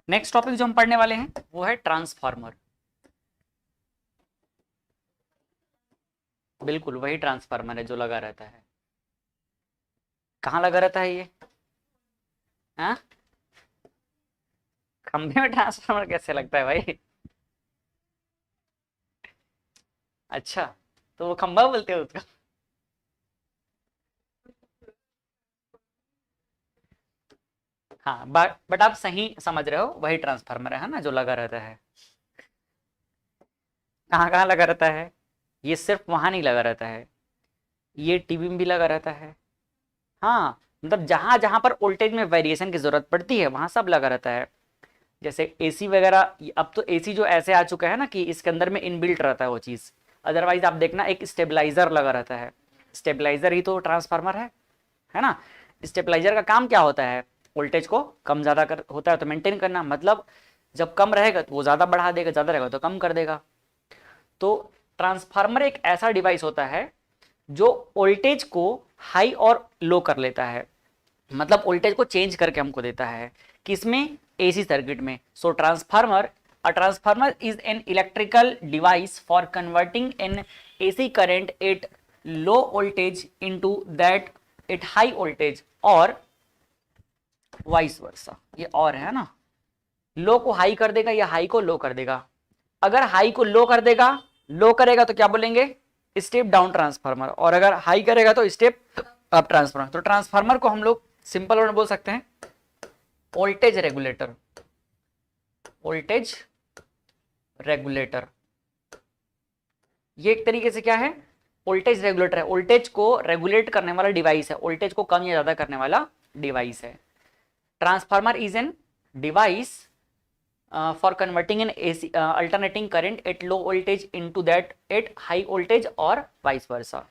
Next topic जो हम पढ़ने वाले हैं वो है ट्रांसफार्मर। बिल्कुल वही ट्रांसफार्मर है जो लगा रहता है। कहाँ लगा रहता है ये? हाँ, खंभे में ट्रांसफार्मर कैसे लगता है भाई? अच्छा, तो वो खंभा बोलते हो उसको? हाँ, बट आप सही समझ रहे हो, वही ट्रांसफार्मर है ना जो लगा रहता है। कहाँ कहाँ लगा रहता है? ये सिर्फ वहां नहीं लगा रहता है, ये टीवी में भी लगा रहता है। हाँ, मतलब जहां जहां पर वोल्टेज में वेरिएशन की जरूरत पड़ती है वहां सब लगा रहता है। जैसे एसी वगैरह, अब तो एसी जो ऐसे आ चुका है ना कि इसके अंदर में इनबिल्ट रहता है वो चीज। अदरवाइज आप देखना एक स्टेबलाइजर लगा रहता है। स्टेबलाइजर ही तो ट्रांसफार्मर है ना। स्टेबलाइजर का काम क्या होता है? वोल्टेज को कम ज्यादा कर होता है तो मेंटेन करना, मतलब जब कम रहेगा तो वो ज्यादा बढ़ा देगा, ज्यादा रहेगा तो कम कर देगा। तो ट्रांसफार्मर एक ऐसा डिवाइस होता है जो वोल्टेज को हाई और लो कर लेता है, मतलब वोल्टेज को चेंज करके हमको देता है। किसमें? एसी सर्किट में। So transformer, a transformer is an electrical device for converting an AC current at low voltage into that at high voltage और वाइस वर्सा। ये और है ना, लो को हाई कर देगा या हाई को लो कर देगा। अगर हाई को लो कर देगा, लो करेगा तो क्या बोलेंगे? स्टेप डाउन ट्रांसफार्मर, और अगर हाई करेगा तो स्टेप अप ट्रांसफार्मर। तो ट्रांसफार्मर को हम लोग सिंपल वर्ड में बोल सकते हैं वोल्टेज रेगुलेटर। वोल्टेज रेगुलेटर ये एक तरीके से क्या है? वोल्टेज रेगुलेटर है, वोल्टेज को रेगुलेट करने वाला डिवाइस है, वोल्टेज को कम या ज्यादा करने वाला डिवाइस है। Transformer is N device for converting an AC alternating current at low voltage into that at high voltage और vice versa।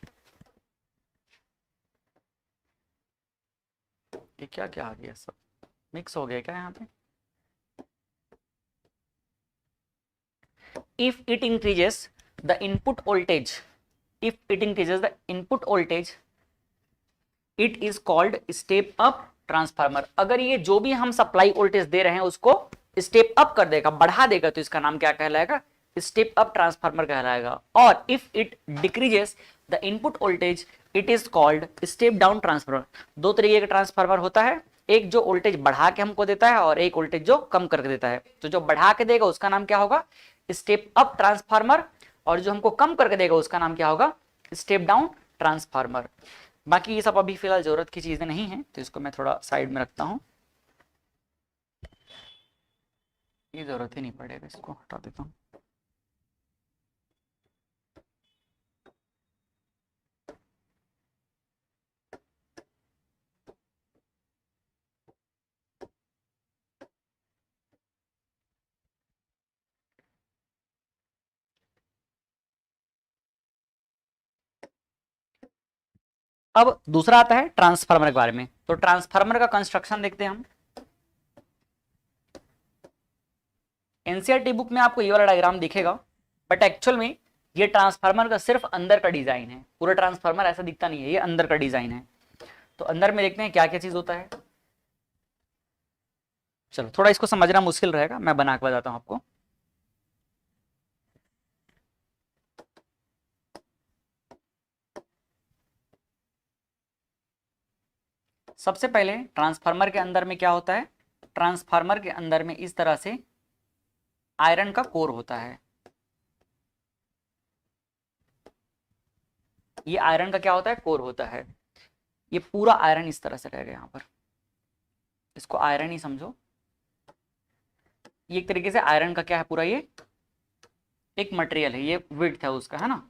ये क्या क्या आ गया, सब मिक्स हो गया क्या यहाँ पे? If it increases the input voltage, if it increases the input voltage, it is called step up transformer। अगर ये जो भी हम सप्लाई वोल्टेज दे रहे हैं उसको स्टेप अप कर देगा, बढ़ा देगा, तो इसका नाम क्या कहलाएगा? स्टेप अप ट्रांसफार्मर कहलाएगा। और if it decreases the input voltage, it is called step down transformer. दो तरीके का ट्रांसफार्मर होता है, एक जो वोल्टेज बढ़ा के हमको देता है और एक वोल्टेज जो कम करके देता है। तो जो बढ़ा के देगा उसका नाम क्या होगा? स्टेप अप ट्रांसफार्मर, और जो हमको कम करके देगा उसका नाम क्या होगा? Step down transformer. बाकी ये सब अभी फिलहाल जरूरत की चीजें नहीं है, तो इसको मैं थोड़ा साइड में रखता हूँ, ये जरूरत ही नहीं पड़ेगा, इसको हटा देता हूँ। अब दूसरा आता है ट्रांसफार्मर के बारे में। तो ट्रांसफार्मर का कंस्ट्रक्शन देखते हैं हम। एनसीईआरटी बुक में आपको ये वाला डायग्राम दिखेगा, बट एक्चुअल में ये ट्रांसफार्मर का सिर्फ अंदर का डिजाइन है, पूरा ट्रांसफार्मर ऐसा दिखता नहीं है, ये अंदर का डिजाइन है। तो अंदर में देखते हैं क्या क्या चीज होता है। चलो थोड़ा इसको समझना मुश्किल रहेगा, मैं बना के बताता हूँ आपको। सबसे पहले ट्रांसफार्मर के अंदर में क्या होता है? ट्रांसफार्मर के अंदर में इस तरह से आयरन का कोर होता है। ये आयरन का क्या होता है? कोर होता है। ये पूरा आयरन इस तरह से रहेगा यहाँ पर, इसको आयरन ही समझो। ये एक तरीके से आयरन का क्या है? पूरा ये एक मटेरियल है, ये विड्थ है उसका, है ना।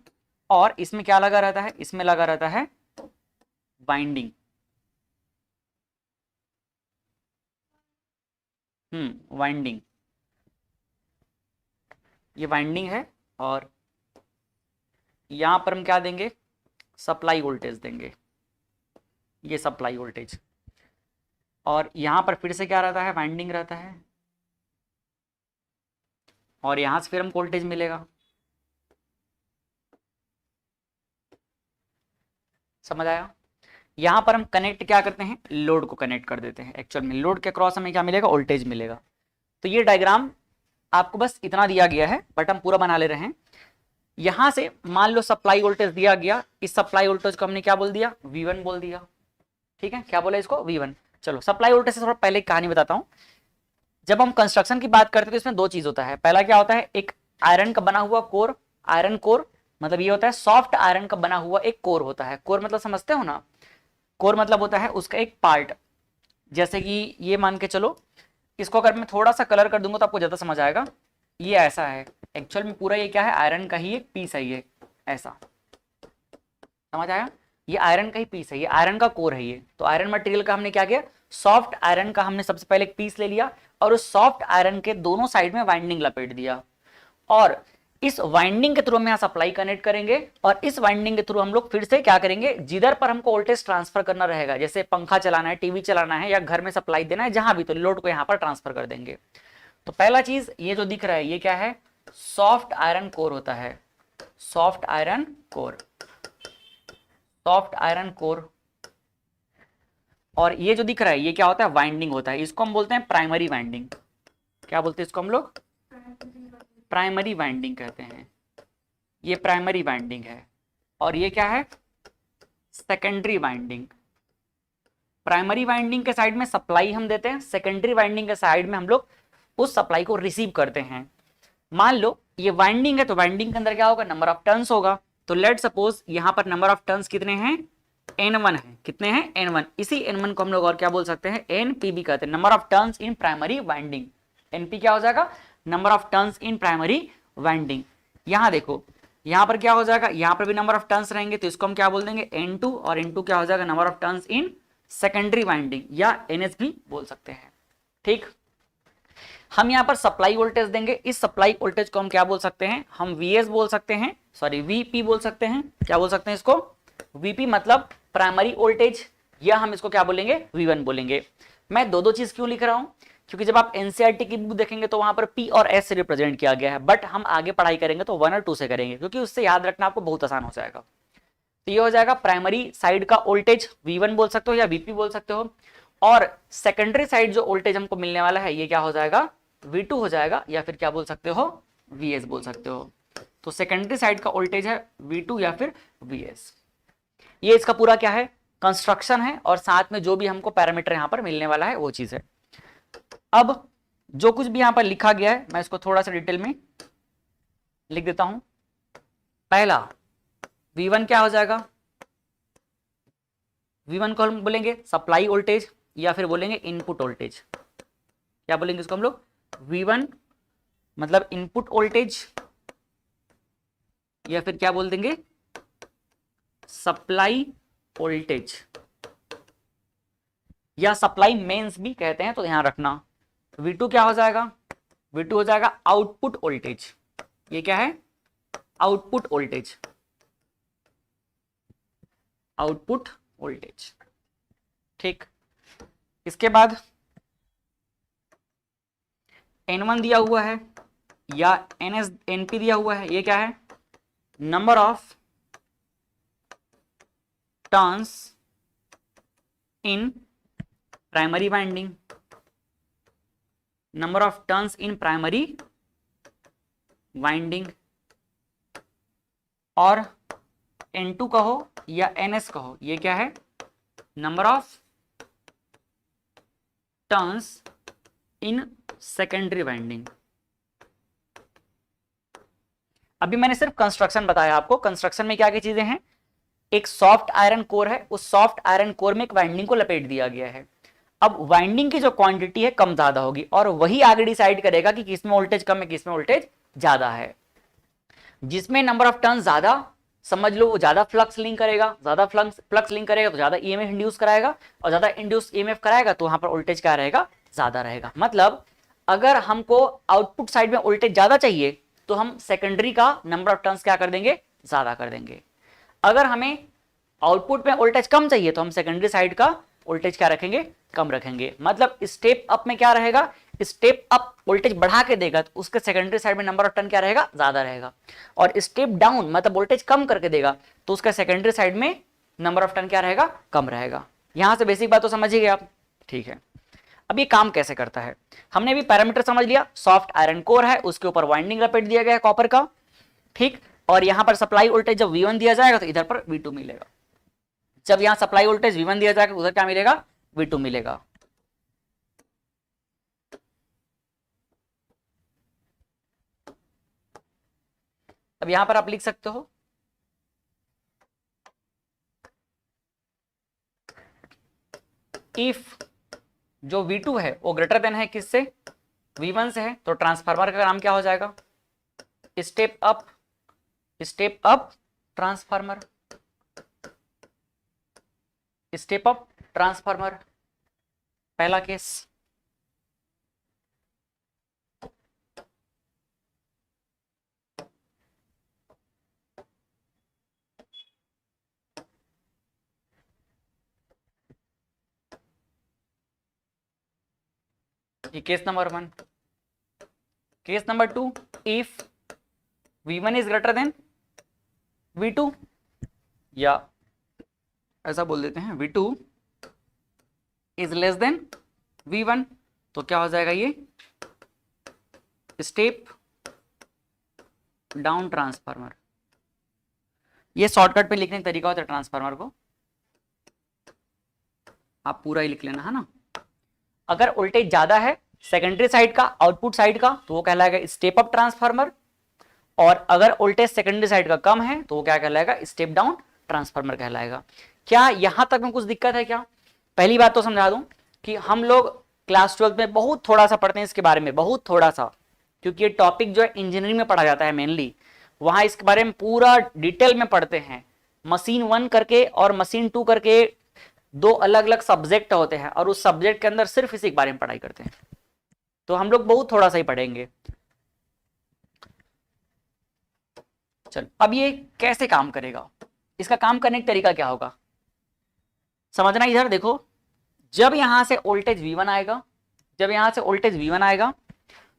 और इसमें क्या लगा रहता है? इसमें लगा रहता है वाइंडिंग। वाइंडिंग, ये वाइंडिंग है। और यहां पर हम क्या देंगे? सप्लाई वोल्टेज देंगे, ये सप्लाई वोल्टेज। और यहां पर फिर से क्या रहता है? वाइंडिंग रहता है। और यहां से फिर हमको वोल्टेज मिलेगा। समझ आया? यहां पर हम कनेक्ट क्या करते हैं? लोड को कनेक्ट कर देते हैं। एक्चुअल में लोड के क्रॉस हमें क्या मिलेगा? वोल्टेज मिलेगा। तो ये डायग्राम आपको बस इतना दिया गया है, बट हम पूरा बना ले रहे हैं। यहां से मान लो सप्लाई वोल्टेज दिया गया, इस सप्लाई वोल्टेज को हमने क्या बोल दिया, V1 बोल दिया। ठीक है, क्या बोला इसको, V1। चलो सप्लाई वोल्टेज से थोड़ा पहले एक कहानी बताता हूं। जब हम कंस्ट्रक्शन की बात करते हैं तो इसमें दो चीज होता है। पहला क्या होता है, एक आयरन का बना हुआ कोर, आयरन कोर मतलब ये होता है सॉफ्ट आयरन का बना हुआ एक कोर होता है। कोर मतलब समझते हो ना, कोर मतलब होता है उसका एक पार्ट। जैसे कि ये मान के चलो, इसको अगर मैं थोड़ा सा कलर कर दूंगा तो आपको ज्यादा समझ आएगा। ये ऐसा है, एक्चुअल में पूरा ये क्या है, आयरन का ही एक पीस है ये, ऐसा समझ आया। ये आयरन का ही पीस है, ये आयरन का कोर है ये। तो आयरन मटेरियल का हमने क्या किया, सॉफ्ट आयरन का हमने सबसे पहले एक पीस ले लिया और उस सॉफ्ट आयरन के दोनों साइड में वाइंडिंग लपेट दिया, और इस वाइंडिंग के थ्रू हम यहाँ सप्लाई कनेक्ट करेंगे, और इस वाइंडिंग के थ्रू हम लोग फिर से क्या करेंगे, जिधर पर हमको वोल्टेज ट्रांसफर करना रहेगा, जैसे पंखा चलाना है, टीवी चलाना है, या घर में सप्लाई देना है, जहां भी, तो लोड को यहाँ पर ट्रांसफर कर देंगे। तो पहला चीज ये जो दिख रहा है ये क्या है, सॉफ्ट आयरन कोर होता है, soft iron core, soft iron core. और ये जो दिख रहा है ये क्या होता है, वाइंडिंग होता है। इसको हम बोलते हैं प्राइमरी वाइंडिंग। क्या बोलते हैं इसको हम लोग, प्राइमरी वाइंडिंग कहते हैं। ये प्राइमरी वाइंडिंग है। और ये क्या है, सेकेंडरी वाइंडिंग। प्राइमरी वाइंडिंग के साइड में सप्लाई हम देते हैं, सेकेंडरी वाइंडिंग के साइड में हम लोग उस सप्लाई को रिसीव करते हैं। मान लो ये वाइंडिंग है, तो वाइंडिंग के अंदर क्या होगा, नंबर ऑफ टर्न्स होगा। तो लेट सपोज यहां पर नंबर ऑफ टर्न्स कितने हैं, N1 है। कितने हैं, N1। इसी N1 को हम लोग और क्या बोल सकते हैं, NPB कहते हैं, number of turns in primary winding. NP क्या हो जाएगा, number of turns in primary winding. यहां देखो, यहां पर क्या हो जाएगा, यहां पर भी नंबर ऑफ टर्न्स रहेंगे, तो इसको हम क्या बोल देंगे, N2। और N2 क्या हो जाएगा, number of turns in secondary winding, या NS भी बोल सकते हैं। ठीक, हम यहाँ पर सप्लाई वोल्टेज देंगे। इस सप्लाई वोल्टेज को हम क्या बोल सकते हैं, हम VS बोल सकते हैं, सॉरी VP बोल सकते हैं। क्या बोल सकते हैं इसको, VP मतलब प्राइमरी वोल्टेज, या हम इसको क्या बोलेंगे, V1 बोलेंगे। मैं दो दो चीज क्यों लिख रहा हूं, क्योंकि जब आप NCERT की बुक देखेंगे तो वहां पर P और S से रिप्रेजेंट किया गया है, बट हम आगे पढ़ाई करेंगे तो 1 और 2 से करेंगे, क्योंकि उससे याद रखना आपको बहुत आसान हो जाएगा। तो ये हो जाएगा प्राइमरी साइड का वोल्टेज, V1 बोल सकते हो या VP बोल सकते हो। और सेकेंडरी साइड जो वोल्टेज हमको मिलने वाला है ये क्या हो जाएगा, V2 हो जाएगा, या फिर क्या बोल सकते हो, VS बोल सकते हो। तो सेकेंडरी साइड का वोल्टेज है V2 या फिर VS। ये इसका पूरा क्या है, कंस्ट्रक्शन है, और साथ में जो भी हमको पैरामीटर यहां पर मिलने वाला है वो चीज है। अब जो कुछ भी यहां पर लिखा गया है मैं इसको थोड़ा सा डिटेल में लिख देता हूं। पहला V1 क्या हो जाएगा, V1 को हम बोलेंगे सप्लाई वोल्टेज, या फिर बोलेंगे इनपुट वोल्टेज। क्या बोलेंगे इसको हम लोग, V1 मतलब इनपुट वोल्टेज, या फिर क्या बोल देंगे, सप्लाई वोल्टेज, या सप्लाई मेंस भी कहते हैं, तो ध्यान रखना। V2 क्या हो जाएगा, V2 हो जाएगा आउटपुट वोल्टेज। ये क्या है, आउटपुट वोल्टेज, आउटपुट वोल्टेज। ठीक, इसके बाद N1 दिया हुआ है या NP दिया हुआ है। ये क्या है, number of turns in primary winding, number of turns in primary winding. और N2 कहो या NS कहो, ये क्या है, number of turns in secondary winding. अभी मैंने सिर्फ कंस्ट्रक्शन बताया आपको। कंस्ट्रक्शन में क्या क्या चीजें हैं, एक सॉफ्ट आयरन कोर है, उस सॉफ्ट आयरन कोर में एक वाइंडिंग को लपेट दिया गया है। अब वाइंडिंग की जो क्वांटिटी है कम ज्यादा होगी, और वही आगे डिसाइड करेगा कि किसमें वोल्टेज कम है, किसमें वोल्टेज ज्यादा है। जिसमें नंबर ऑफ टर्न ज्यादा, समझ लो वो ज्यादा फ्लक्स लिंक करेगा, ज्यादा फ्लक्स लिंक करेगा तो ज्यादा EMF इंड्यूस कराएगा, और ज्यादा इंड्यूस EMF कराएगा तो वहां पर वोल्टेज क्या रहेगा, ज्यादा रहेगा। मतलब अगर हमको आउटपुट साइड में वोल्टेज ज्यादा चाहिए तो हम सेकेंडरी का नंबर ऑफ टर्न्स क्या कर देंगे, ज्यादा कर देंगे। अगर हमें आउटपुट में वोल्टेज कम चाहिए तो हम सेकेंडरी साइड का वोल्टेज क्या रखेंगे, कम रखेंगे। मतलब स्टेप अप में क्या रहेगा, स्टेप अप वोल्टेज बढ़ा के देगा तो उसके सेकेंडरी साइड में नंबर ऑफ टर्न क्या रहेगा, ज्यादा रहेगा। और स्टेप डाउन मतलब वोल्टेज कम करके देगा तो उसका सेकेंडरी साइड में नंबर ऑफ टर्न क्या रहेगा, कम रहेगा। यहां से बेसिक बात तो समझ ही गए आप। ठीक है, अब ये काम कैसे करता है, हमने भी पैरामीटर समझ लिया, सॉफ्ट आयरन कोर है, उसके ऊपर वाइंडिंग लपेट दिया गया है कॉपर का, ठीक। और यहां पर सप्लाई वोल्टेज जब V1 दिया जाएगा तो इधर पर V2 मिलेगा, जब यहां सप्लाई वोल्टेज V1 दिया जाएगा उधर क्या मिलेगा, V2 मिलेगा। अब यहां पर आप लिख सकते हो इफ जो V2 है वो ग्रेटर देन है किससे, V1 से है, तो ट्रांसफार्मर का नाम क्या हो जाएगा, step up transformer, step up transformer, पहला केस। ये case number 1। Case number 2, if V1 is greater than V2, या ऐसा बोल देते हैं V2 is less than V1, तो क्या हो जाएगा ये स्टेप डाउन ट्रांसफार्मर। ये शॉर्टकट पे लिखने का तरीका होता है ट्रांसफार्मर को, आप पूरा ही लिख लेना है ना। अगर वोल्टेज ज्यादा है सेकेंडरी साइड का, आउटपुट साइड का, तो वो कहलाएगा स्टेप अप ट्रांसफार्मर, और अगर वोल्टेज सेकेंडरी साइड का कम है तो वो क्या कहलाएगा, स्टेप डाउन ट्रांसफार्मर कहलाएगा। क्या यहां तक में कुछ दिक्कत है क्या? पहली बात तो समझा दूं कि हम लोग क्लास 12 में बहुत थोड़ा सा पढ़ते हैं इसके बारे में, बहुत थोड़ा सा, क्योंकि ये टॉपिक जो है इंजीनियरिंग में पढ़ा जाता है मेनली, वहां इसके बारे में पूरा डिटेल में पढ़ते हैं। मशीन 1 करके और मशीन 2 करके दो अलग अलग सब्जेक्ट होते हैं, और उस सब्जेक्ट के अंदर सिर्फ इसी के बारे में पढ़ाई करते हैं, तो हम लोग बहुत थोड़ा सा ही पढ़ेंगे। चलो अब ये कैसे काम करेगा, इसका काम करने का तरीका क्या होगा समझना। इधर देखो, जब यहां से वोल्टेज V1 आएगा, जब यहां से वोल्टेज V1 आएगा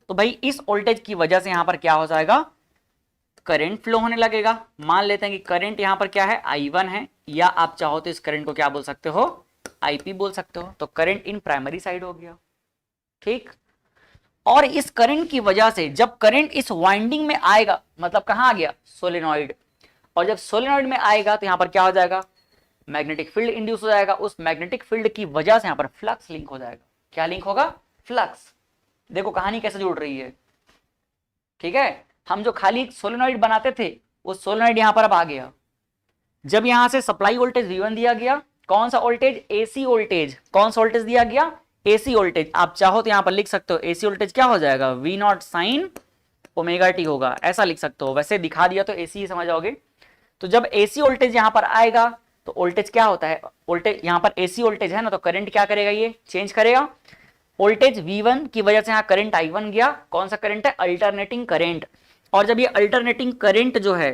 तो भाई इस वोल्टेज की वजह से यहां पर क्या हो जाएगा, करंट फ्लो होने लगेगा। मान लेते हैं कि करंट यहां पर क्या है, I1 है, या आप चाहो तो इस करंट को क्या बोल सकते हो, IP बोल सकते हो। तो करंट इन प्राइमरी साइड हो गया, ठीक। और इस करंट की वजह से जब करंट इस वाइंडिंग में आएगा, मतलब कहां आ गया, सोलेनॉइड, और जब सोलेनॉइड में आएगा तो यहां पर क्या हो जाएगा, मैग्नेटिक फील्ड इंड्यूस हो जाएगा। उस मैग्नेटिक फील्ड की वजह से यहां पर फ्लक्स लिंक हो जाएगा। क्या लिंक होगा, फ्लक्स। देखो कहानी कैसे जुड़ रही है, ठीक है। हम जो खाली सोलेनॉइड बनाते थे वो सोलेनॉइड यहां पर अब आ गया। जब यहां से सप्लाई वोल्टेज V1 दिया गया, कौन सा वोल्टेज, AC वोल्टेज, कौन सा वोल्टेज दिया गया, AC वोल्टेज। आप चाहो तो यहां पर लिख सकते हो AC वोल्टेज क्या हो जाएगा, V0 साइन ओमेगा टी होगा, ऐसा लिख सकते हो। वैसे दिखा दिया तो AC ही समझ आओगे। तो जब AC वोल्टेज यहां पर आएगा तो वोल्टेज क्या होता है, वोल्टेज यहां पर AC वोल्टेज है ना, तो करंट क्या करेगा, ये चेंज करेगा। वोल्टेज V1 की वजह से यहां करंट I1 गया, कौन सा करंट है, अल्टरनेटिंग करंट। और जब ये अल्टरनेटिंग करंट जो है,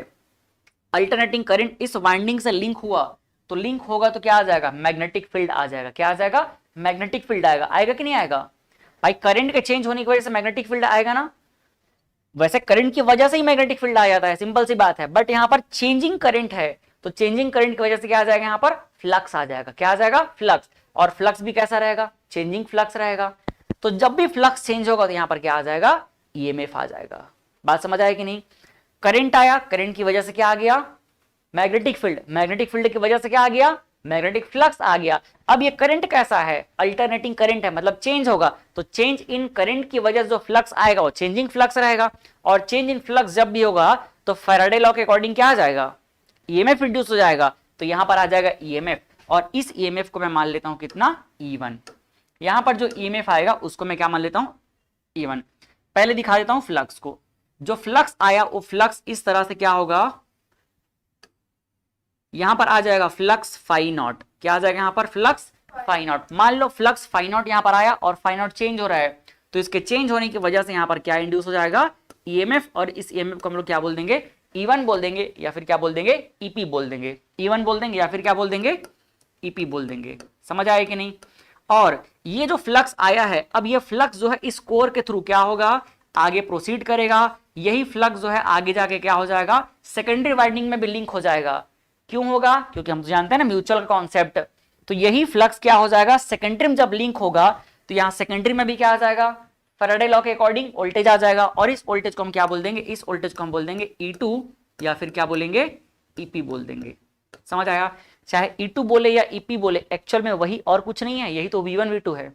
अल्टरनेटिंग करंट इस वाइंडिंग से लिंक हुआ, तो लिंक होगा तो क्या आ जाएगा, मैग्नेटिक फील्ड आ जाएगा। क्या आ जाएगा, मैग्नेटिक फील्ड आएगा। आएगा कि नहीं आएगा भाई, करंट के चेंज होने की वजह से मैग्नेटिक फील्ड आएगा ना। वैसे करंट की वजह से ही मैग्नेटिक फील्ड आ जाता है, सिंपल सी बात है। बट यहां पर चेंजिंग करंट है, तो चेंजिंग करंट की वजह से क्या आ जाएगा, यहां पर फ्लक्स आ जाएगा। क्या आ जाएगा, फ्लक्स। और फ्लक्स भी कैसा रहेगा, चेंजिंग फ्लक्स रहेगा। तो जब भी फ्लक्स चेंज होगा तो यहां पर क्या आ जाएगा, EMF आ जाएगा। बात समझ आया कि नहीं। करंट आया, करंट की वजह से क्या आ गया, मैग्नेटिक फील्ड, मैग्नेटिक फील्ड की वजह से क्या आ गया, मैग्नेटिक फ्लक्स आ गया। अब ये करंट कैसा है, अल्टरनेटिंग करंट है, मतलब चेंज होगा। तो चेंज इन करंट की वजह से जो फ्लक्स आएगा वो चेंजिंग फ्लक्स रहेगा। और चेंज इन फ्लक्स जब भी होगा तो फैराडे लॉ के अकॉर्डिंग क्या आ जाएगा, EMF इंड्यूस हो जाएगा। तो यहां पर आ जाएगा EMF, और इस EMF को मैं मान लेता हूं कितना, E1। यहां पर जो EMF आएगा उसको मैं क्या मान लेता हूं, E1। पहले दिखा देता हूं फ्लक्स को। जो फ्लक्स आया वो फ्लक्स इस तरह से क्या होगा, यहां पर आ जाएगा फ्लक्स फाई नॉट। क्या आ जाएगा यहां पर, फ्लक्स फाई नॉट। मान लो फ्लक्स फाई नॉट यहां पर आया और फाई नॉट चेंज हो रहा है, तो इसके चेंज होने की वजह से यहां पर क्या इंड्यूस हो जाएगा, EMF। और इस EMF को हम लोग क्या बोल देंगे, E1 बोल देंगे, या फिर क्या बोल देंगे, EP बोल देंगे। E1 बोल देंगे या फिर क्या बोल देंगे, EP बोल देंगे। समझ आए कि नहीं। और ये जो फ्लक्स आया है, अब ये फ्लक्स जो है इस कोर के थ्रू क्या होगा, आगे प्रोसीड करेगा। यही फ्लक्स जो है आगे जाके क्या हो जाएगा, सेकेंडरी वाइंडिंग में भी लिंक हो जाएगा। क्यों होगा, क्योंकि हम तो जानते हैं ना म्यूचुअल कॉन्सेप्ट। तो यही फ्लक्स क्या हो जाएगा, सेकेंडरी में जब लिंक होगा तो यहाँ सेकेंडरी में भी क्या आ जाएगा, फैराडे लॉ के अकॉर्डिंग वोल्टेज आ जाएगा, और इस वोल्टेज को हम क्या बोल देंगे, इस वोल्टेज को हम बोल देंगे E2 या फिर क्या बोलेंगे, EP बोल देंगे। समझ आया, चाहे E2 बोले या EP बोले, एक्चुअल में वही और कुछ नहीं है, यही तो V1 V2 है।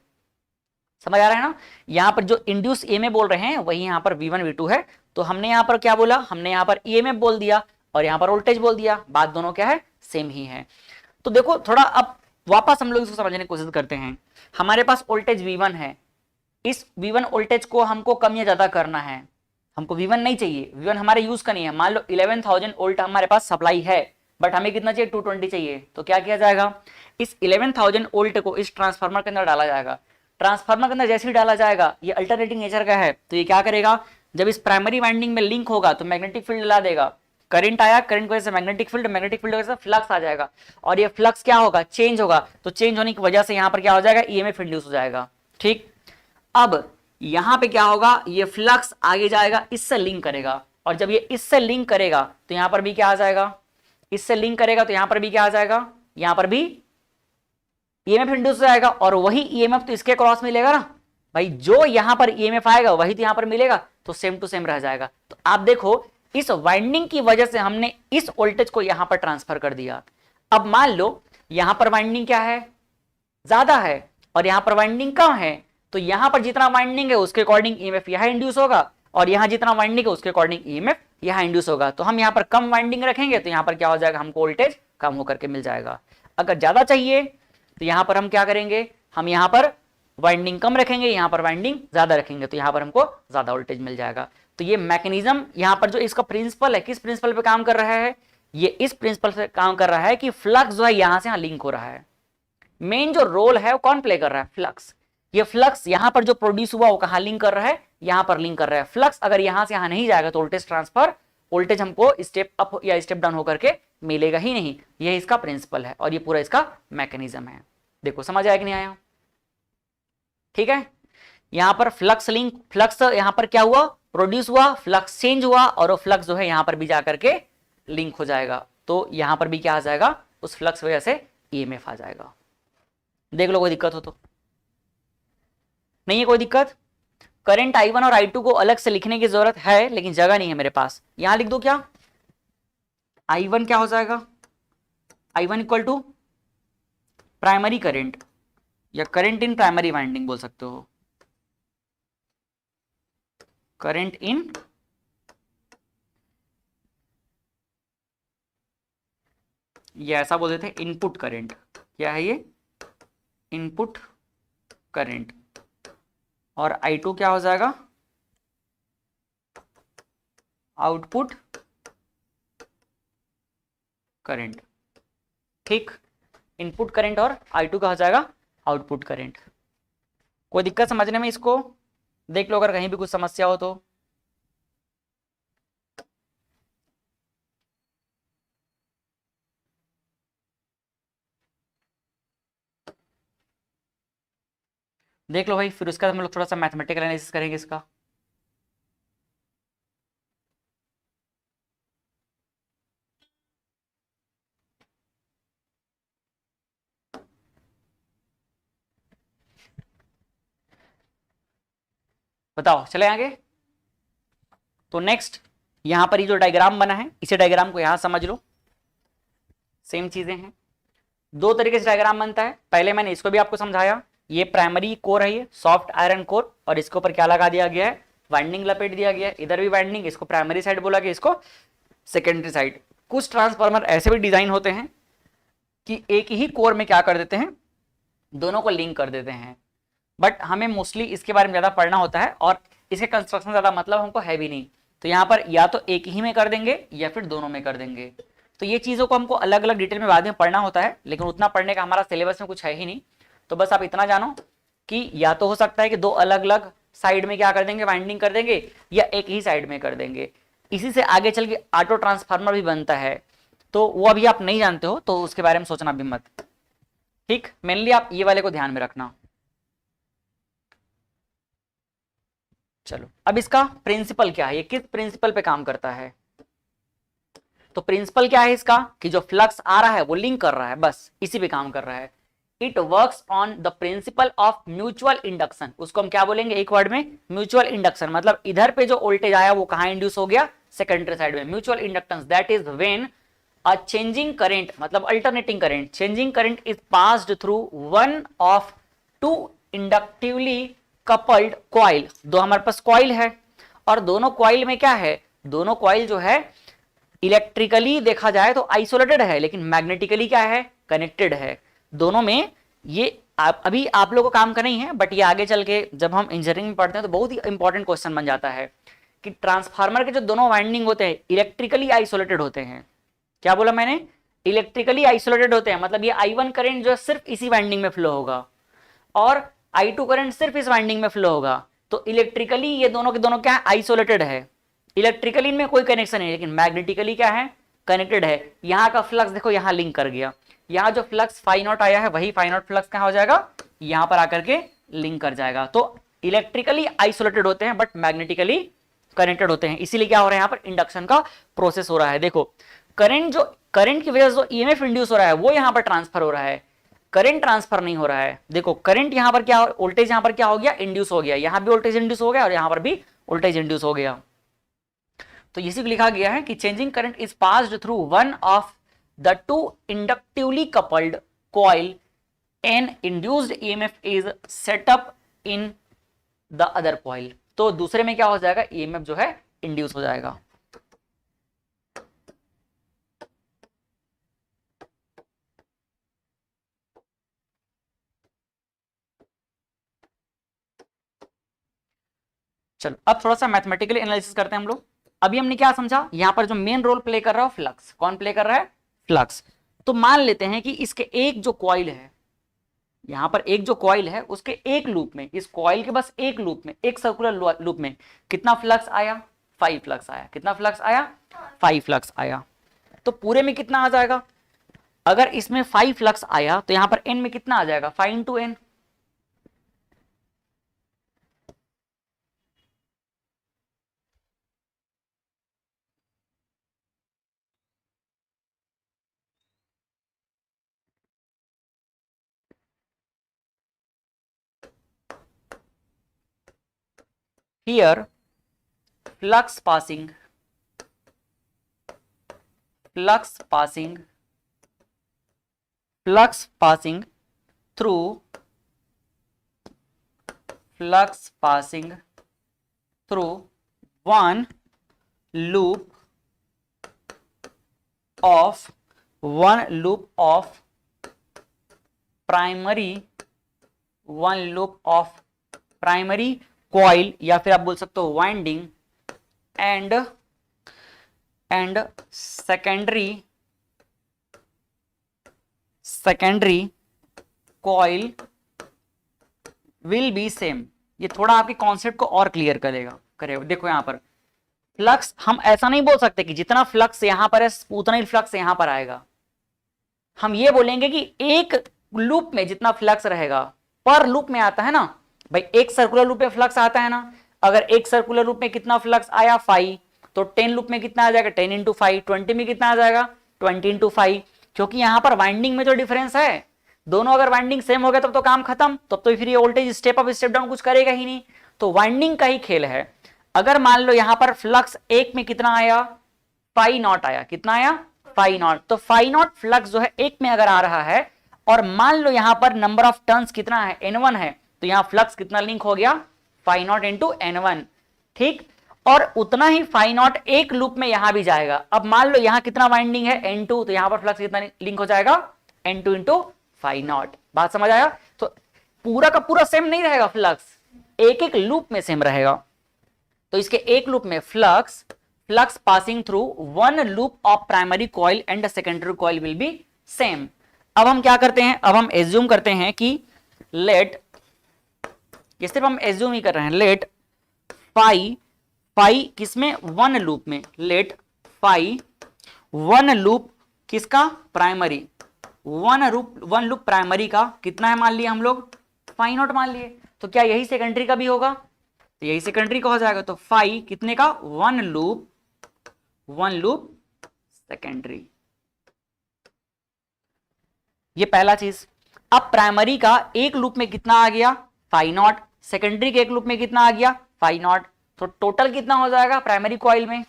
समझ आ रहा है ना, यहाँ पर जो इंड्यूस EMF बोल रहे हैं वही यहाँ पर V1 V2 है। तो हमने यहाँ पर क्या बोला, हमने यहाँ पर EMF बोल दिया और यहाँ पर वोल्टेज बोल दिया, बात दोनों क्या है, सेम ही है। तो देखो थोड़ा अब वापस हम लोग इसको समझने की कोशिश करते हैं। हमारे पास वोल्टेज V1 है, इस V1 वोल्टेज को हमको कम या ज्यादा करना है, हमको V1 नहीं चाहिए, V1 हमारे यूज का नहीं है। मान लो 11,000 वोल्ट हमारे पास सप्लाई है, बट हमें कितना चाहिए, 220 चाहिए। तो क्या किया जाएगा, इस 11,000 वोल्ट को इस ट्रांसफार्मर के अंदर डाला जाएगा। ट्रांसफार्मर के अंदर जैसे ही डाला जाएगा, ये अल्टरनेटिंग नेचर का है, तो ये क्या करेगा, जब इस प्राइमरी वाइंडिंग में लिंक होगा तो मैग्नेटिक फील्ड ला देगा, करंट आया, करंट की वजह से मैग्नेटिक फील्ड, मैग्नेटिक फील्ड की वजह से फ्लक्स आ जाएगा, और ये फ्लक्स क्या होगा, चेंज होगा। तो चेंज होने की वजह से यहाँ पर क्या हो जाएगा, EMF इंड्यूस हो जाएगा। ठीक, अब यहाँ पे क्या होगा, ये फ्लक्स आगे जाएगा, इससे लिंक करेगा, और जब ये इससे लिंक करेगा तो यहाँ पर भी क्या आ जाएगा, इससे लिंक करेगा तो यहाँ पर भी क्या आ जाएगा, यहाँ पर भी EMF इंड्यूस हो जाएगा, और वही EMF तो इसके क्रॉस मिलेगा ना भाई, जो यहाँ पर EMF आएगा वही तो यहाँ पर मिलेगा, तो सेम टू सेम रह जाएगा। तो आप देखो इस वाइंडिंग की वजह से हमने इस वोल्टेज को यहाँ पर ट्रांसफर कर दिया। अब मान लो यहाँ पर वाइंडिंग क्या है, ज्यादा है, और यहाँ पर वाइंडिंग कम है, तो यहाँ पर जितना वाइंडिंग है उसके अकॉर्डिंग EMF यहाँ इंड्यूस होगा, और यहाँ जितना वाइंडिंग है उसके अकॉर्डिंग EMF यहाँ इंड्यूस होगा। तो हम यहाँ पर कम वाइंडिंग रखेंगे तो यहाँ पर क्या हो जाएगा, हमको वोल्टेज कम होकर के मिल जाएगा। अगर ज्यादा चाहिए तो यहाँ पर हम क्या करेंगे, हम यहाँ पर वाइंडिंग कम रखेंगे, यहाँ पर वाइंडिंग ज्यादा रखेंगे, तो यहाँ पर हमको ज्यादा वोल्टेज मिल जाएगा। तो ये मैकेनिज्म यहाँ पर जो इसका प्रिंसिपल है, किस प्रिंसिपल पे काम कर रहा है, ये इस प्रिंसिपल पे काम कर रहा है कि फ्लक्स जो है यहाँ से यहाँ लिंक हो रहा है। मेन जो रोल है वो कौन प्ले कर रहा है, फ्लक्स। ये फ्लक्स यहाँ पर जो प्रोड्यूस हुआ वो कहाँ लिंक कर रहा है, यहाँ पर लिंक कर रहा है। फ्लक्स अगर यहाँ से यहाँ नहीं जाएगा तो वोल्टेज ट्रांसफर, वोल्टेज हमको स्टेप अप या स्टेप डाउन होकर के मिलेगा ही नहीं। ये इसका प्रिंसिपल है और ये पूरा इसका मैकेनिज्म है। देखो समझ आया कि नहीं आया, ठीक है। यहाँ पर फ्लक्स लिंक, फ्लक्स यहाँ पर क्या हुआ, प्रोड्यूस हुआ, फ्लक्स चेंज हुआ, और वो फ्लक्स जो है यहाँ पर भी जाकर के लिंक हो जाएगा, तो यहाँ पर भी क्या आ जाएगा, उस फ्लक्स वजह से EMF आ जाएगा। देख लो कोई दिक्कत हो तो नहीं है, कोई दिक्कत। करंट I1 और I2 को अलग से लिखने की जरूरत है, लेकिन जगह नहीं है मेरे पास, यहां लिख दो। क्या I1 क्या हो जाएगा, I1 equal to primary current या करंट इन प्राइमरी वाइंडिंग बोल सकते हो, करंट इन ये ऐसा बोल देते हैं इनपुट करंट। क्या है ये, इनपुट करंट। और I2 क्या हो जाएगा, आउटपुट करंट। ठीक, इनपुट करंट और I2 का हो जाएगा आउटपुट करंट। कोई दिक्कत समझने में, इसको देख लो अगर कहीं भी कुछ समस्या हो तो। देख लो भाई, फिर उसका हम लोग थोड़ा सा मैथमेटिकल एनालिसिस करेंगे इसका। बताओ चले आगे। तो नेक्स्ट यहां पर ये जो डायग्राम बना है, इसे डायग्राम को यहां समझ लो। सेम चीजें हैं, दो तरीके से डायग्राम बनता है। पहले मैंने इसको भी आपको समझाया, ये प्राइमरी कोर है, ये सॉफ्ट आयरन कोर, और इसके ऊपर क्या लगा दिया गया है, वाइंडिंग लपेट दिया गया है। इधर भी वाइंडिंग, इसको प्राइमरी साइड बोला गया, इसको सेकेंडरी साइड। कुछ ट्रांसफार्मर ऐसे भी डिजाइन होते हैं कि एक ही कोर में क्या कर देते हैं, दोनों को लिंक कर देते हैं। बट हमें मोस्टली इसके बारे में ज्यादा पढ़ना होता है और इसके कंस्ट्रक्शन ज्यादा मतलब हमको है भी नहीं। तो यहाँ पर या तो एक ही में कर देंगे या फिर दोनों में कर देंगे। तो ये चीजों को हमको अलग अलग डिटेल में बाद में पढ़ना होता है, लेकिन उतना पढ़ने का हमारा सिलेबस में कुछ है ही नहीं। तो बस आप इतना जानो कि या तो हो सकता है कि दो अलग अलग साइड में क्या कर देंगे, वाइंडिंग कर देंगे, या एक ही साइड में कर देंगे। इसी से आगे चल के ऑटो ट्रांसफार्मर भी बनता है, तो वो अभी आप नहीं जानते हो, तो उसके बारे में सोचना भी मत। ठीक, मेनली आप ये वाले को ध्यान में रखना। चलो अब इसका प्रिंसिपल क्या है, ये किस प्रिंसिपल पे काम करता है। तो प्रिंसिपल क्या है इसका, कि जो फ्लक्स आ रहा है वो लिंक कर रहा है, बस इसी पे काम कर रहा है। It works on the principle of mutual induction. उसको हम क्या बोलेंगे एक वर्ड में? Mutual induction. मतलब इधर पे जो वोल्टेज आया वो कहां इंड्यूस हो गया? सेकेंडरी साइड में। Mutual inductance that is when a changing current मतलब alternating current, changing current is passed through one of two inductively coupled coil। दो हमारे पास कॉइल है और दोनों कॉइल में क्या है? दोनों कॉइल जो है इलेक्ट्रिकली देखा जाए तो आइसोलेटेड है, लेकिन मैग्नेटिकली क्या है? कनेक्टेड है। दोनों में ये अभी आप लोगों को काम का नहीं है, बट ये आगे चल के जब हम इंजीनियरिंग में पढ़ते हैं तो बहुत ही इंपॉर्टेंट क्वेश्चन बन जाता है कि ट्रांसफार्मर के जो दोनों वाइंडिंग होते हैं इलेक्ट्रिकली आइसोलेटेड होते हैं। क्या बोला मैंने? इलेक्ट्रिकली आइसोलेटेड होते हैं। मतलब ये I1 करंट जो है सिर्फ इसी वाइंडिंग में फ्लो होगा और I2 करंट सिर्फ इस वाइंडिंग में फ्लो होगा। तो इलेक्ट्रिकली ये दोनों के दोनों क्या है? आइसोलेटेड है। इलेक्ट्रिकली इनमें कोई कनेक्शन नहीं, लेकिन मैग्नेटिकली क्या है? कनेक्टेड है। यहाँ का फ्लक्स देखो यहाँ लिंक कर गया, यहाँ जो फ्लक्स फाई नॉट आया है वही फाई नॉट फ्लक्स कहाँ हो जाएगा? यहाँ पर आकर के लिंक कर जाएगा। तो इलेक्ट्रिकली आइसोलेटेड होते हैं बट मैग्नेटिकली कनेक्टेड होते हैं। इसीलिए क्या हो रहा है? यहाँ पर इंडक्शन का प्रोसेस हो रहा है। देखो करंट की वजह से जो ईएमएफ इंड्यूस हो रहा है वो यहां पर ट्रांसफर हो रहा है, करंट ट्रांसफर नहीं हो रहा है। देखो करंट यहां पर क्या, वोल्टेज यहां पर क्या हो गया? इंड्यूस हो गया। यहां भी वोल्टेज इंड्यूस हो गया और यहां पर भी वोल्टेज इंड्यूस हो गया। तो इसी को लिखा गया है कि changing current is passed through one of the two inductively coupled coil an induced EMF is set up in the other coil. तो दूसरे में क्या हो जाएगा? ईएमएफ जो है इंड्यूस हो जाएगा। चलो अब थोड़ा सा मैथमेटिकली एनालिसिस करते हैं हम लोग। अभी हमने क्या समझा? यहां पर जो मेन रोल प्ले कर रहा है फ्लक्स। कौन प्ले कर रहा है? फ्लक्स। तो मान लेते हैं कि इसके एक जो कॉइल है, यहां पर एक जो कॉइल है उसके एक लूप में, इस कॉइल के बस एक लूप में, एक सर्कुलर लूप में कितना फ्लक्स आया? 5 फ्लक्स आया। कितना फ्लक्स आया? 5 फ्लक्स आया। तो पूरे में कितना आ जाएगा? अगर इसमें 5 फ्लक्स आया तो यहां पर n में कितना आ जाएगा? 5 into n। Here flux passing through one loop of primary coil, या फिर आप बोल सकते हो winding, and secondary coil will B same. ये थोड़ा आपके कॉन्सेप्ट को और क्लियर करेगा। देखो यहां पर फ्लक्स हम ऐसा नहीं बोल सकते कि जितना फ्लक्स यहां पर है उतना ही फ्लक्स यहां पर आएगा। हम ये बोलेंगे कि एक लूप में जितना फ्लक्स रहेगा, पर लूप में आता है ना भाई, एक सर्कुलर लूप में फ्लक्स आता है ना। अगर एक सर्कुलर लूप में कितना फ्लक्स आया? 5, तो 10 लूप में कितना आ जाएगा? 10 इंटू 5। 20 में कितना आ जाएगा? 20 इंटू 5। क्योंकि यहां पर वाइंडिंग में जो डिफरेंस है, दोनों अगर वाइंडिंग सेम हो गया तब तो काम खत्म, तब तो फिर ये voltage step up step down कुछ करेगा ही नहीं। तो वाइंडिंग का ही खेल है। अगर मान लो यहां पर फ्लक्स एक में कितना आया? 5 नॉट आया। कितना आया? 5 नॉट। तो 5 नॉट फ्लक्स जो है एक में अगर आ रहा है और मान लो यहां पर नंबर ऑफ टर्न्स कितना है? N1 है, तो यहां फ्लक्स कितना लिंक हो गया? 5 नॉट इंटू N1। ठीक, और उतना ही 5 नॉट एक लूप में यहां भी जाएगा। अब मान लो यहां कितना वाइंडिंग है? N2, तो यहां पर फ्लक्स कितना लिंक हो जाएगा? N2 into 5 not. बात समझ आया? तो पूरा का पूरा सेम नहीं रहेगा फ्लक्स, एक एक लूप में सेम रहेगा। तो इसके एक लूप में flux passing through one loop of primary coil and secondary coil will B same. अब हम क्या करते हैं? अब हम एज्यूम करते हैं कि लेट, ये सिर्फ हम एज्यूम ही कर रहे हैं, लेट फाई किसमें? वन लूप में। लेट फाई वन लूप किसका? प्राइमरी। वन लूप प्राइमरी का कितना है मान लिया हम लोग? 5 नॉट मान लिए। तो क्या यही सेकेंडरी का भी होगा? तो यही सेकेंडरी का हो जाएगा। तो फाई कितने का? One loop secondary. ये पहला चीज। अब प्राइमरी का एक लूप में कितना आ गया, फाई नॉट, सेकेंडरी के एक लूप में कितना आ गया, फाई नॉट, तो टोटल कितना हो जाएगा प्राइमरी कॉइल में,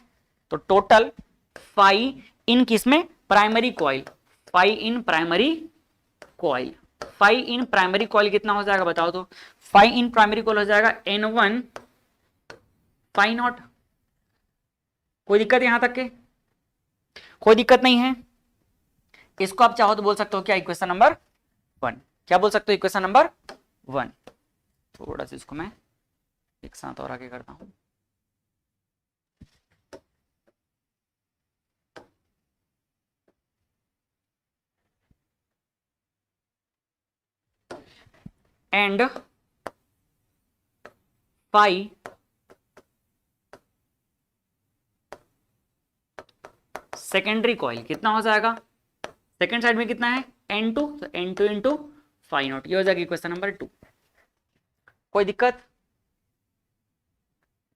तो टोटल फाई इन किसमें, primary coil, phi in primary coil, phi in primary coil कितना हो जाएगा बताओ तो, फाई इन प्राइमरी कॉइल हो जाएगा N1 फाई नॉट। कोई दिक्कत यहां तक के, कोई दिक्कत नहीं है। इसको आप चाहो तो बोल सकते हो क्या, इक्वेशन नंबर 1, क्या बोल सकते हो, इक्वेशन नंबर 1। थोड़ा सा इसको मैं एक साथ और आगे करता हूं। एंड फाई सेकेंडरी कॉइल कितना हो जाएगा, सेकेंड साइड में कितना है N2, तो N2 इंटू फाई नॉट, ये हो जाएगी क्वेश्चन नंबर 2। कोई दिक्कत,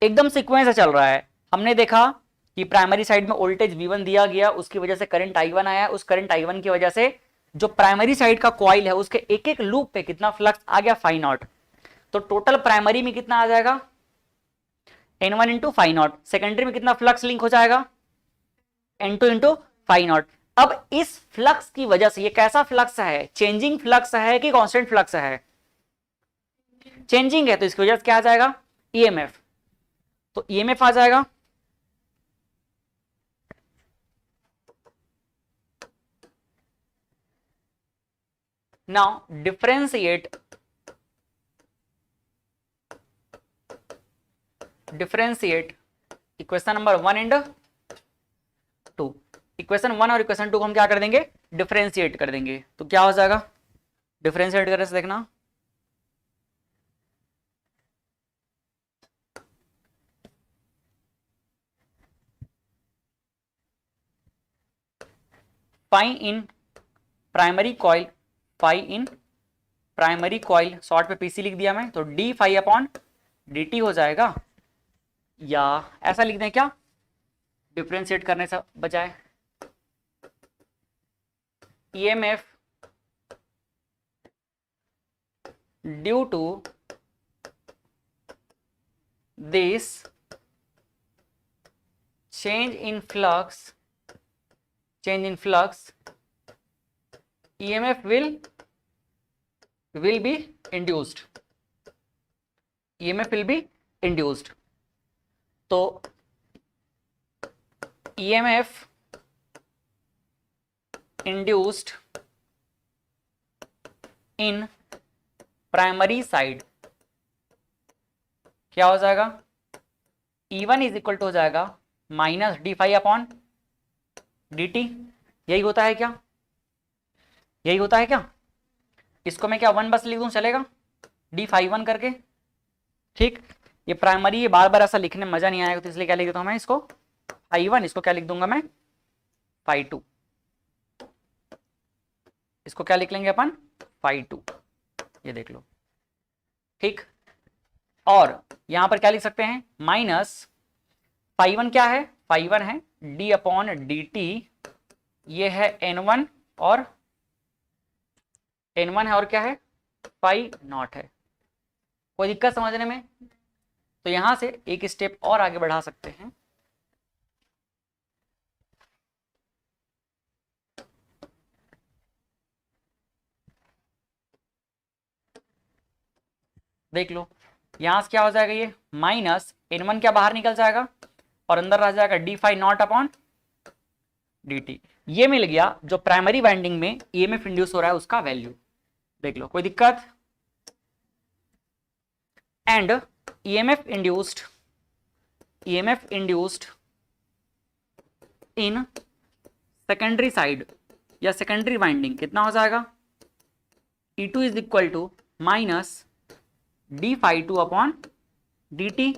एकदम सीक्वेंस से चल रहा है। हमने देखा कि प्राइमरी साइड में वोल्टेज V1 दिया गया, उसकी वजह से करंट I1 आया, उस करंट I1 की वजह से जो प्राइमरी साइड का कॉइल है उसके एक एक लूप पे कितना फ्लक्स आ गया, फाई नॉट, तो टोटल प्राइमरी में कितना आ जाएगा N1 into phi not, secondary में कितना फ्लक्स लिंक हो जाएगा N2 इंटू फाई नॉट। अब इस फ्लक्स की वजह से, ये कैसा फ्लक्स है, चेंजिंग फ्लक्स है कि कांस्टेंट फ्लक्स है, चेंजिंग है, तो इसकी वजह से क्या आ जाएगा EMF, तो EMF आ जाएगा now differentiate equation number 1 and 2। Equation 1 और इक्वेशन 2 को हम क्या कर देंगे, डिफरेंशिएट कर देंगे, तो क्या हो जाएगा, डिफरेंशिएट करने से देखना, phi in primary coil, phi in primary coil short पे पीसी लिख दिया मैं, तो D phi upon D T हो जाएगा, या ऐसा लिख दें क्या, डिफरेंशिएट करने से बजाय, EMF due to this change in flux EMF will be induced, EMF will be induced, तो EMF induced in primary side क्या हो जाएगा, E1 इज इक्वल टू हो जाएगा minus D phi upon D T, यही होता है क्या, यही होता है क्या, इसको मैं क्या 1 बस लिख दूं चलेगा, डी फाई 1 करके, ठीक। ये प्राइमरी, ये बार बार ऐसा लिखने में मजा नहीं आएगा, तो इसलिए क्या लिख देता हूं मैं इसको फाई 1, इसको क्या लिख दूंगा मैं फाई 2, इसको क्या लिख लेंगे अपन फाई 2, ये देख लो, ठीक। और यहां पर क्या लिख सकते हैं, माइनस फाई 1 क्या है, फाई 1 है डी अपॉन डी टी, ये है N1 और N1 है और क्या है फाई नॉट है। कोई दिक्कत समझने में, तो यहां से एक स्टेप और आगे बढ़ा सकते हैं, देख लो यहां से क्या हो जाएगा, ये माइनस N1 क्या बाहर निकल जाएगा और अंदर रह जाएगा D phi not upon D T, ये मिल गया जो प्राइमरी वाइंडिंग में EMF इंड्यूस हो रहा है उसका वैल्यू, देख लो कोई दिक्कत। And EMF induced in secondary side या सेकेंडरी वाइंडिंग कितना हो जाएगा, E2 is equal to minus D phi 2 upon D T,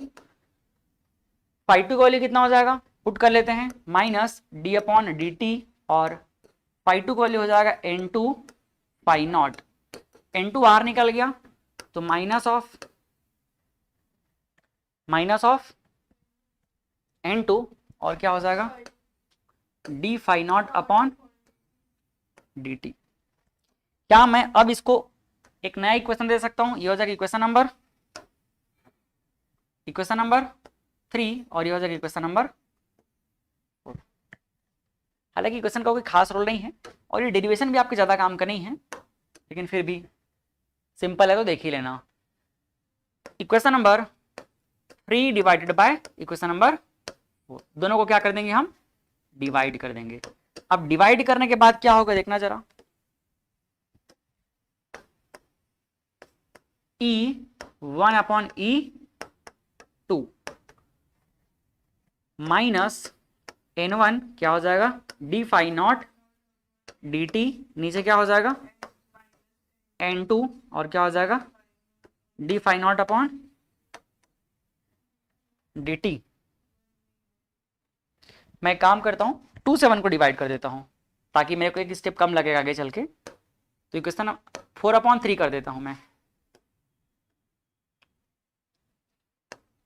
phi 2 का वैल्यू कितना हो जाएगा, पुट कर लेते हैं minus D upon D T, और फाई 2 का वैल्यू हो जाएगा N2 फाई नॉट, N2 बाहर निकल गया तो माइनस ऑफ N2 और क्या हो जाएगा D phi not upon D T. क्या मैं अब इसको एक नया इक्वेशन दे सकता हूं? ये हो जाएगा इक्वेशन नंबर 3 और ये हो जाएगा इक्वेशन नंबर 4। हालांकि इक्वेशन का कोई खास रोल नहीं है और ये डेरिवेशन भी आपके ज्यादा काम का नहीं है, लेकिन फिर भी सिंपल है तो देख ही लेना। Equation number 3 divided by equation number 4, दोनों को क्या कर देंगे हम? डिवाइड कर देंगे। अब डिवाइड करने के बाद क्या होगा देखना जरा। E1/E2 माइनस N1 क्या हो जाएगा? डी फाई नॉट dt, नीचे क्या हो जाएगा? N2 और क्या हो जाएगा? D phi not upon dt। मैं काम करता हूं 2 से 1 को डिवाइड कर देता हूं ताकि मेरे को एक स्टेप कम लगेगा आगे चल के। तो इक्वेशन 4/3 कर देता हूं मैं।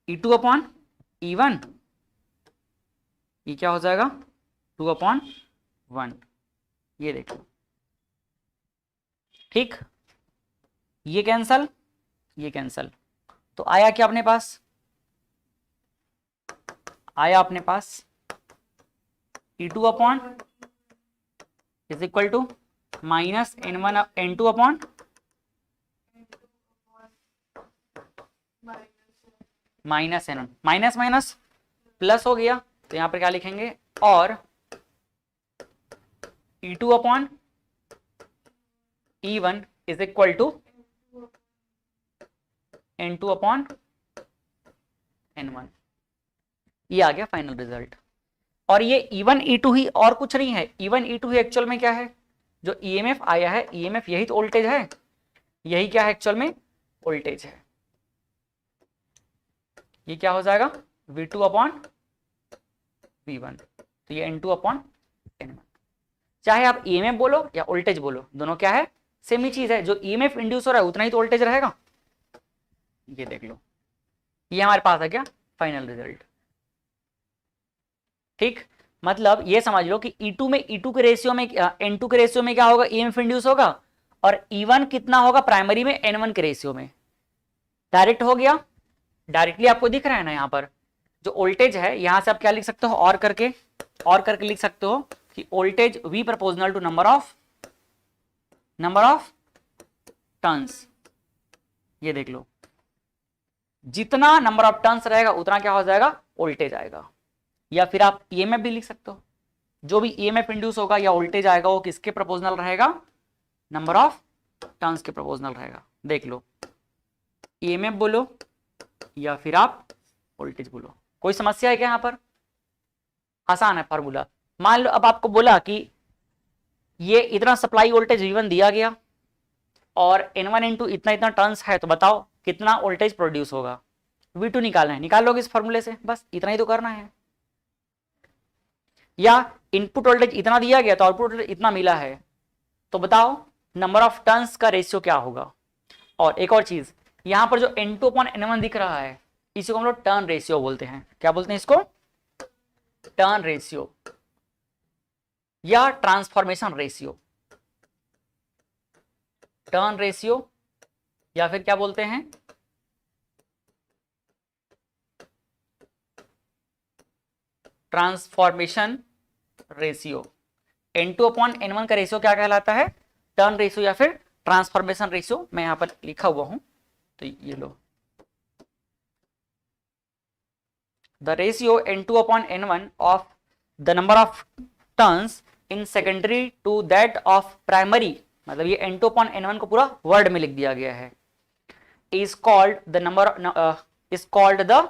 E2/E1 ये क्या हो जाएगा? 2/1। ये देखो, ठीक, ये कैंसल, ये कैंसल, तो आया क्या अपने पास? आया अपने पास E2 is equal to minus N1 N2 upon minus N1, minus minus plus हो गया, तो यहां पर क्या लिखेंगे? और E2/E1 is equal to N2/N1। ये आ गया फाइनल रिजल्ट। और ये E1 E2 ही और कुछ नहीं है। E1 E2 ही एक्चुअल में क्या है? जो EMF आया है, EMF यही तो वोल्टेज है, यही क्या है एक्चुअल में? वोल्टेज है। ये क्या हो जाएगा? V2/V1, तो ये N2/N1। चाहे आप EMF बोलो या वोल्टेज बोलो, दोनों क्या है? सेम ही चीज है। जो EMF इंड्यूस हो रहा है उतना ही तो वोल्टेज रहेगा। ये देख लो, ये हमारे पास है क्या? Final result. ठीक, मतलब ये समझ लो कि E2 में E2 के रेशियो में N2 के रेशियो में क्या होगा? EMF इंड्यूस होगा। और E1 कितना होगा प्राइमरी में? N1 के रेशियो में। डायरेक्ट हो गया, डायरेक्टली आपको दिख रहा है ना। यहाँ पर जो वोल्टेज है, यहां से आप क्या लिख सकते हो? और करके लिख सकते हो कि voltage V proportional to number of turns. ये देख लो, जितना नंबर ऑफ टर्न्स रहेगा उतना क्या हो जाएगा? वोल्टेज आएगा। या फिर आप EMF भी लिख सकते हो। जो भी EMF इंड्यूस होगा या वोल्टेज आएगा वो किसके प्रोपोर्शनल रहेगा? नंबर ऑफ टर्न्स के प्रोपोर्शनल रहेगा। देख लो, EMF बोलो या फिर आप वोल्टेज बोलो। कोई समस्या है क्या? यहां पर आसान है फार्मूला। मान लो अब आपको बोला कि ये इतना सप्लाई वोल्टेज V1 दिया गया और N1 N2 इतना इतना टर्न्स है, तो बताओ कितना वोल्टेज प्रोड्यूस होगा? V2 निकालना है, निकाल लोगे इस फॉर्मूले से, बस इतना ही तो करना है। या इनपुट वोल्टेज इतना दिया गया तो आउटपुट वोल्टेज इतना मिला है, तो बताओ नंबर ऑफ टर्न्स का रेशियो क्या होगा? और एक और चीज, यहां पर जो N2/N1 दिख रहा है, इसी को हम लोग टर्न रेशियो बोलते हैं। क्या बोलते हैं इसको? टर्न रेशियो या ट्रांसफॉर्मेशन रेशियो। टर्न रेशियो या फिर क्या बोलते हैं? Transformation ratio. N2/N1 का रेशियो क्या कहलाता है? टर्न रेशियो या फिर ट्रांसफॉर्मेशन रेशियो। मैं यहां पर लिखा हुआ हूं, तो ये लो, the ratio N2/N1 of the number of turns in secondary to that of primary. मतलब ये N2/N1 को पूरा वर्ड में लिख दिया गया है। Is called the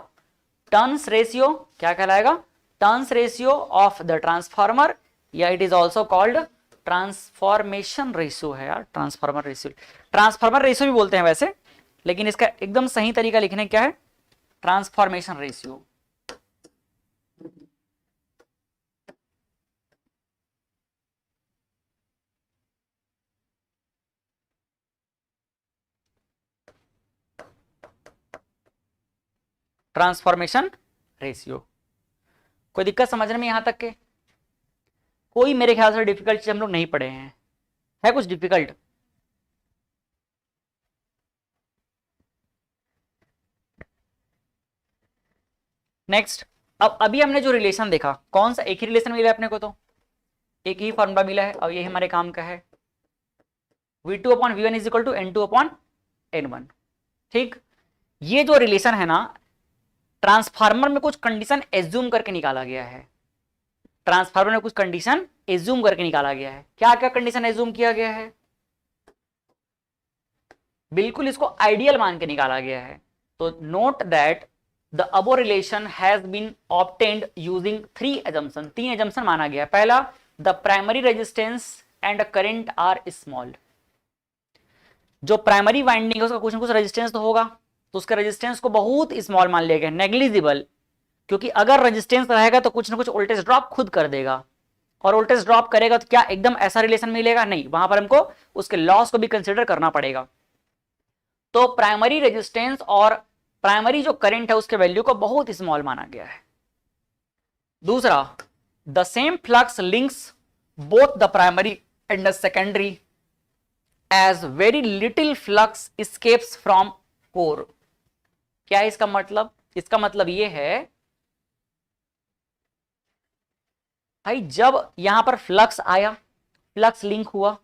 turns ratio. क्या कहलाएगा? Turns ratio of the transformer, या it is also called transformation ratio है यार। ट्रांसफार्मर रेशियो भी बोलते हैं वैसे, लेकिन इसका एकदम सही तरीका लिखने क्या है? Transformation ratio. Transformation ratio. कोई दिक्कत समझने में यहां तक के? कोई मेरे ख्याल से डिफिकल्ट चीज हम लोग नहीं पढ़े हैं। है कुछ डिफिकल्ट? नेक्स्ट, अब अभी हमने जो रिलेशन देखा, कौन सा, एक ही रिलेशन मिला है अपने को, तो एक ही फॉर्मूला मिला है और ये हमारे काम का है, V2 upon V1 is equal to N2 upon N1। ठीक, ये जो रिलेशन है ना, ट्रांसफार्मर में कुछ कंडीशन एज्यूम करके निकाला गया है, ट्रांसफार्मर में कुछ कंडीशन एज्यूम करके निकाला गया है। क्या क्या कंडीशन एज्यूम किया गया है? बिल्कुल इसको आइडियल मान के निकाला गया है। तो note that the above relation has been obtained using 3 assumption, 3 assumption माना गया। पहला, the primary resistance and current are small. जो प्राइमरी वाइंडिंग है उसका कुछ ना कुछ रेजिस्टेंस तो होगा, तो उसका रेजिस्टेंस को बहुत स्मॉल मान लिया गया, नेग्लिजिबल, क्योंकि अगर रेजिस्टेंस रहेगा तो कुछ ना कुछ वोल्टेज ड्रॉप खुद कर देगा, और वोल्टेज ड्रॉप करेगा तो क्या एकदम ऐसा रिलेशन मिलेगा? नहीं, वहां पर हमको उसके लॉस को भी कंसिडर करना पड़ेगा। तो प्राइमरी रेजिस्टेंस और प्राइमरी जो करंट है उसके वैल्यू को बहुत स्मॉल माना गया है। दूसरा, the same flux links both the primary and the secondary as very little flux escapes from core. क्या है इसका मतलब? इसका मतलब ये है भाई, जब यहां पर फ्लक्स आया, फ्लक्स लिंक हुआ,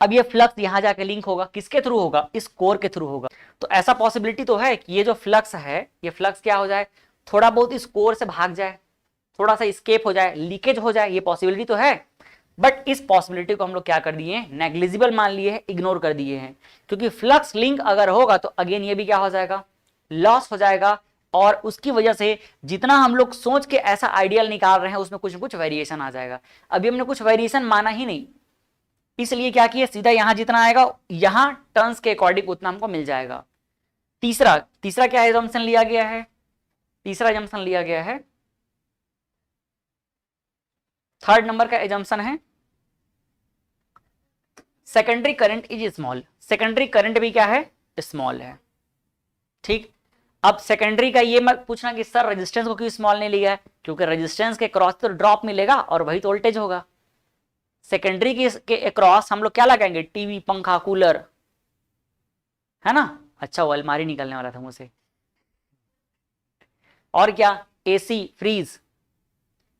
अब ये फ्लक्स यहां जाके लिंक होगा, किसके थ्रू होगा? इस कोर के थ्रू होगा। तो ऐसा पॉसिबिलिटी तो है कि ये जो फ्लक्स है, ये फ्लक्स क्या हो जाए, थोड़ा बहुत इस कोर से भाग जाए, थोड़ा सा स्केप हो जाए, लीकेज हो जाए, ये पॉसिबिलिटी तो है। बट इस पॉसिबिलिटी को हम लोग क्या कर दिए हैं? नेग्लिजिबल मान लिए हैं, इग्नोर कर दिए हैं, क्योंकि फ्लक्स लिंक अगर होगा तो अगेन ये भी क्या हो जाएगा? लॉस हो जाएगा, और उसकी वजह से जितना हम लोग सोच के ऐसा आइडियल निकाल रहे हैं उसमें कुछ ना कुछ वेरिएशन आ जाएगा। अभी हमने कुछ वेरिएशन माना ही नहीं, इसलिए क्या किया, सीधा यहां जितना आएगा यहां टर्न्स के अकॉर्डिंग उतना हमको मिल जाएगा। तीसरा क्या एजम्पशन लिया गया है? तीसरा एजम्पशन लिया गया है, थर्ड नंबर का एजम्पशन है, secondary current is small. Secondary current भी क्या है? स्मॉल है। ठीक, अब सेकेंडरी का ये मत पूछना कि सर रेजिस्टेंस को क्यों स्मॉल नहीं लिया है, क्योंकि रेजिस्टेंस के क्रॉस तो ड्रॉप मिलेगा और वही तो वोल्टेज होगा। सेकेंडरी के अक्रॉस हम लोग क्या लगाएंगे? टीवी, पंखा, कूलर, है ना? अच्छा, वो अलमारी निकलने वाला था मुझसे। और क्या? एसी, फ्रीज,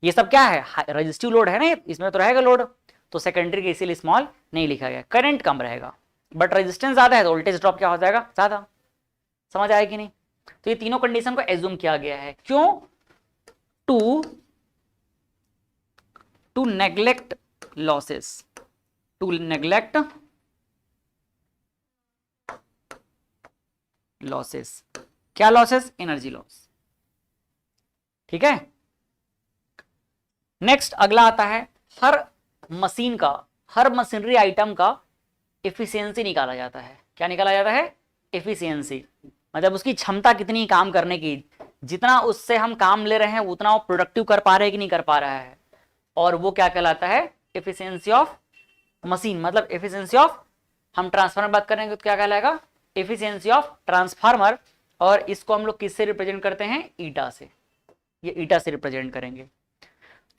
ये सब क्या है? रेजिस्टिव लोड है ना, इसमें तो रहेगा लोड। तो सेकेंडरी के इसीलिए स्मॉल नहीं लिखा गया। करंट कम रहेगा बट रेजिस्टेंस ज्यादा है तो वोल्टेज ड्रॉप क्या हो जाएगा? ज्यादा। समझ आया कि नहीं? तो ये तीनों कंडीशन को एज्यूम किया गया है। क्यों? To neglect losses, to neglect losses. क्या लॉसेस? Energy loss. ठीक है। नेक्स्ट अगला आता है, हर मशीन का, हर मशीनरी आइटम का एफिशिएंसी निकाला जाता है। क्या निकाला जाता है? एफिशिएंसी, मतलब उसकी क्षमता कितनी काम करने की, जितना उससे हम काम ले रहे हैं उतना वो प्रोडक्टिव कर पा रहे हैं कि नहीं कर पा रहा है, और वो क्या कहलाता है? Efficiency of machine. मतलब एफिशिएंसी ऑफ, हम ट्रांसफार्मर बात करेंगे तो क्या कहलाएगा? Efficiency of transformer. और इसको हम लोग किससे रिप्रेजेंट करते हैं? ईटा से। ये ईटा से रिप्रेजेंट करेंगे।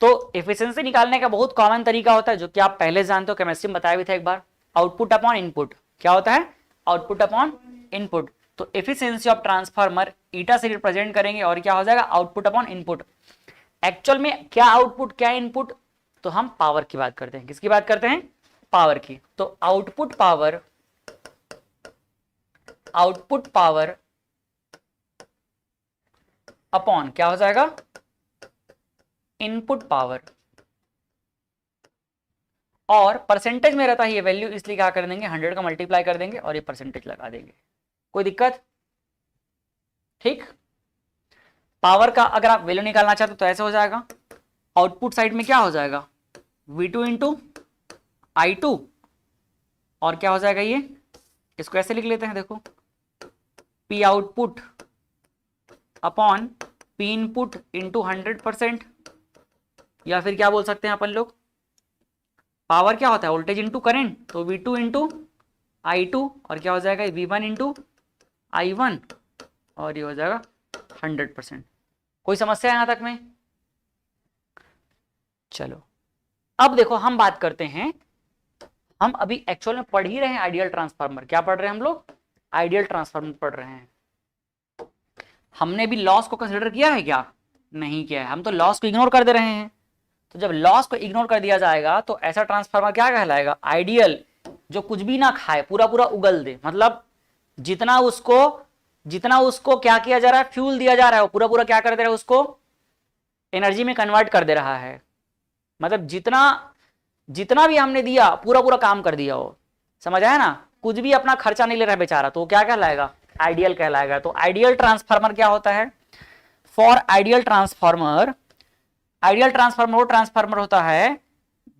तो एफिशिएंसी निकालने का बहुत कॉमन तरीका होता है, जो कि आप पहले जानते हो, केमिस्ट्री में बताया भी था एक बार, आउटपुट अपॉन इनपुट। क्या होता है? Output upon input. तो एफिशिएंसी ऑफ ट्रांसफार्मर ईटा से रिप्रेजेंट करेंगे, और क्या हो जाएगा? Output upon input. एक्चुअल में क्या आउटपुट, क्या इनपुट? तो हम पावर की बात करते हैं। किसकी बात करते हैं? पावर की। तो output power, output power upon क्या हो जाएगा? Input power. और परसेंटेज में रहता है ये वैल्यू, इसलिए क्या कर देंगे? 100 का मल्टीप्लाई कर देंगे और ये परसेंटेज लगा देंगे। कोई दिक्कत? ठीक। पावर का अगर आप वैल्यू निकालना चाहते हो तो ऐसे हो जाएगा, आउटपुट साइड में क्या हो जाएगा? V2 इंटू I2, और क्या हो जाएगा? ये इसको ऐसे लिख लेते हैं, देखो, P output upon P input into 100%, या फिर क्या बोल सकते हैं अपन लोग, पावर क्या होता है? वोल्टेज इंटू करंट, तो V2 इंटू I2, और क्या हो जाएगा? V1 इंटू I1, और ये हो जाएगा 100%। कोई समस्या है यहां तक में? चलो अब देखो, हम बात करते हैं, हम अभी एक्चुअल में पढ़ ही रहे हैं आइडियल ट्रांसफार्मर। क्या पढ़ रहे हैं हम लोग? आइडियल ट्रांसफार्मर पढ़ रहे हैं। हमने भी लॉस को कंसिडर किया है क्या? नहीं किया है, हम तो लॉस को इग्नोर कर दे रहे हैं। तो जब लॉस को इग्नोर कर दिया जाएगा तो ऐसा ट्रांसफार्मर क्या कहलाएगा? आइडियल, जो कुछ भी ना खाए, पूरा पूरा उगल दे। मतलब जितना उसको क्या किया जा रहा है, फ्यूल दिया जा रहा है, वो पूरा पूरा क्या कर दे रहा है, उसको एनर्जी में कन्वर्ट कर दे रहा है। मतलब जितना भी हमने दिया पूरा पूरा काम कर दिया हो, समझ आया ना? कुछ भी अपना खर्चा नहीं ले रहा है बेचारा, तो वो क्या कहलाएगा? आइडियल कहलाएगा। तो आइडियल ट्रांसफार्मर क्या होता है? फॉर आइडियल ट्रांसफार्मर वो ट्रांसफार्मर होता है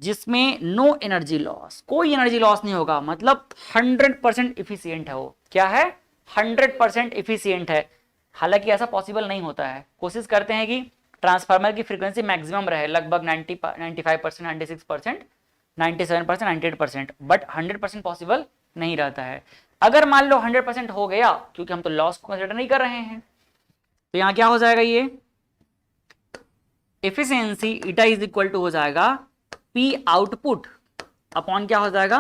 जिसमें नो एनर्जी लॉस, कोई एनर्जी लॉस नहीं होगा। मतलब 100% इफिशियंट है वो। क्या है? 100% इफिशियंट है। हालांकि ऐसा पॉसिबल नहीं होता है। कोशिश करते हैं कि ट्रांसफार्मर की फ्रीक्वेंसी मैक्सिमम रहे, लगभग 95%, 96%, 97%, 98%, बट 100% पॉसिबल नहीं रहता है। अगर मान लो 100% हो गया, क्योंकि हम तो लॉस को कंसिडर नहीं कर रहे हैं, तो यहां क्या हो जाएगा? ये efficiency eta is equal to हो जाएगा पी आउटपुट अपॉन क्या हो जाएगा?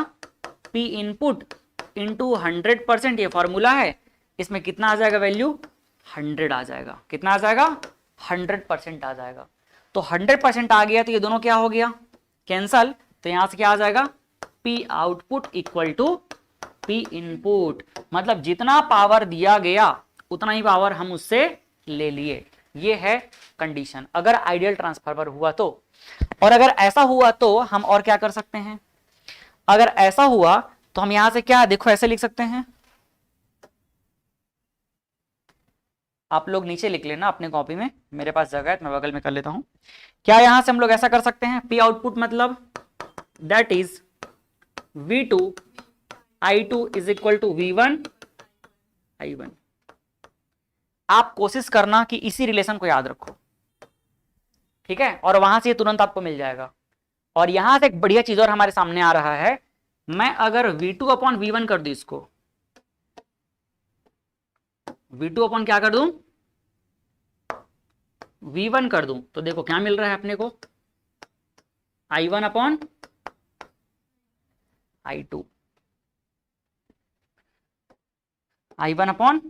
P input into 100%। ये फॉर्मूला है, इसमें कितना आ जाएगा वैल्यू? 100 आ जाएगा। कितना आ जाएगा? 100% आ जाएगा। तो 100% आ गया तो ये दोनों क्या हो गया? कैंसल। तो यहां से क्या आ जाएगा? P output equal to P input. मतलब जितना पावर दिया गया उतना ही पावर हम उससे ले लिए। ये है कंडीशन, अगर आइडियल ट्रांसफार्मर हुआ तो। और अगर ऐसा हुआ तो हम और क्या कर सकते हैं? अगर ऐसा हुआ तो हम यहां से क्या, देखो ऐसे लिख सकते हैं। आप लोग नीचे लिख लेना अपने कॉपी में, मेरे पास जगह है, मैं बगल में कर लेता हूं। क्या यहां से हम लोग ऐसा कर सकते हैं? पी आउटपुट मतलब that is V2 I2 is equal to V1 I1। आप कोशिश करना कि इसी रिलेशन को याद रखो, ठीक है? और वहां से तुरंत आपको मिल जाएगा। और यहां से एक बढ़िया चीज और हमारे सामने आ रहा है। मैं अगर V2 अपॉन V1 कर दूं, इसको V2 अपॉन क्या कर दूं? V1 कर दूं, तो देखो क्या मिल रहा है अपने को? I1 upon I2, I1 upon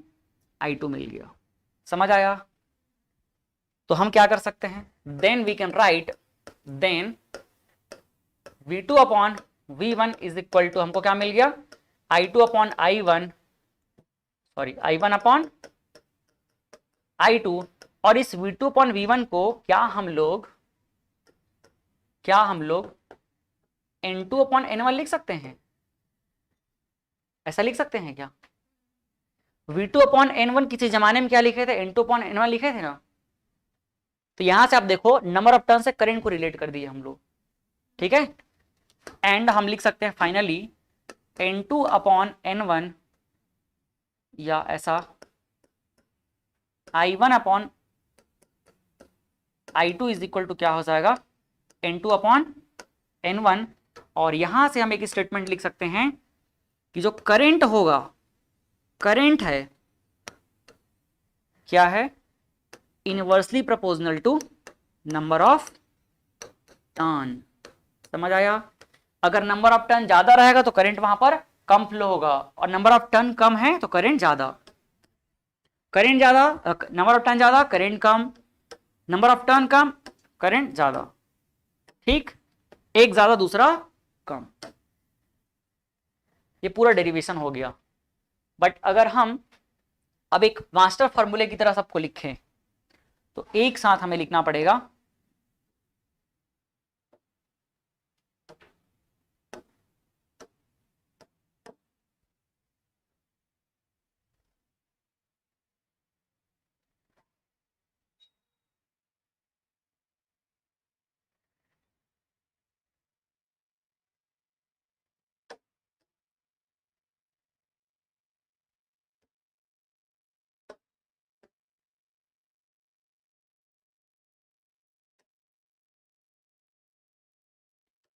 I2 मिल गया। समझ आया? तो हम क्या कर सकते हैं? Then we can write, then V2 upon V1 is equal to, हमको क्या मिल गया? I2 upon I1, sorry I1 upon I2। और इस V2 अपॉन V1 को क्या हम लोग N2 अपॉन N1 लिख सकते हैं? ऐसा लिख सकते हैं क्या? V2 अपॉन N1 किसी जमाने में क्या लिखे थे? N2 अपॉन N1 लिखे थे ना। तो यहां से आप देखो नंबर ऑफ टर्न से करंट को रिलेट कर दिए हम लोग, ठीक है? एंड हम लिख सकते हैं फाइनली N2 अपॉन N1, या ऐसा I1 upon I2 is equal to क्या हो जाएगा? N2 upon N1। और यहां से हम एक स्टेटमेंट लिख सकते हैं कि जो करंट होगा, करंट है क्या है? Inversely proportional to number of turn. समझ आया? अगर नंबर ऑफ टर्न ज्यादा रहेगा तो करंट वहां पर कम फ्लो होगा, और नंबर ऑफ टर्न कम है तो करंट ज्यादा। नंबर ऑफ टर्न ज्यादा, current come, number of turn come, current ज्यादा। ठीक, एक ज्यादा दूसरा कम। ये पूरा डेरिवेशन हो गया। बट अगर हम अब एक मास्टर फॉर्मूले की तरह सबको लिखें तो एक साथ हमें लिखना पड़ेगा।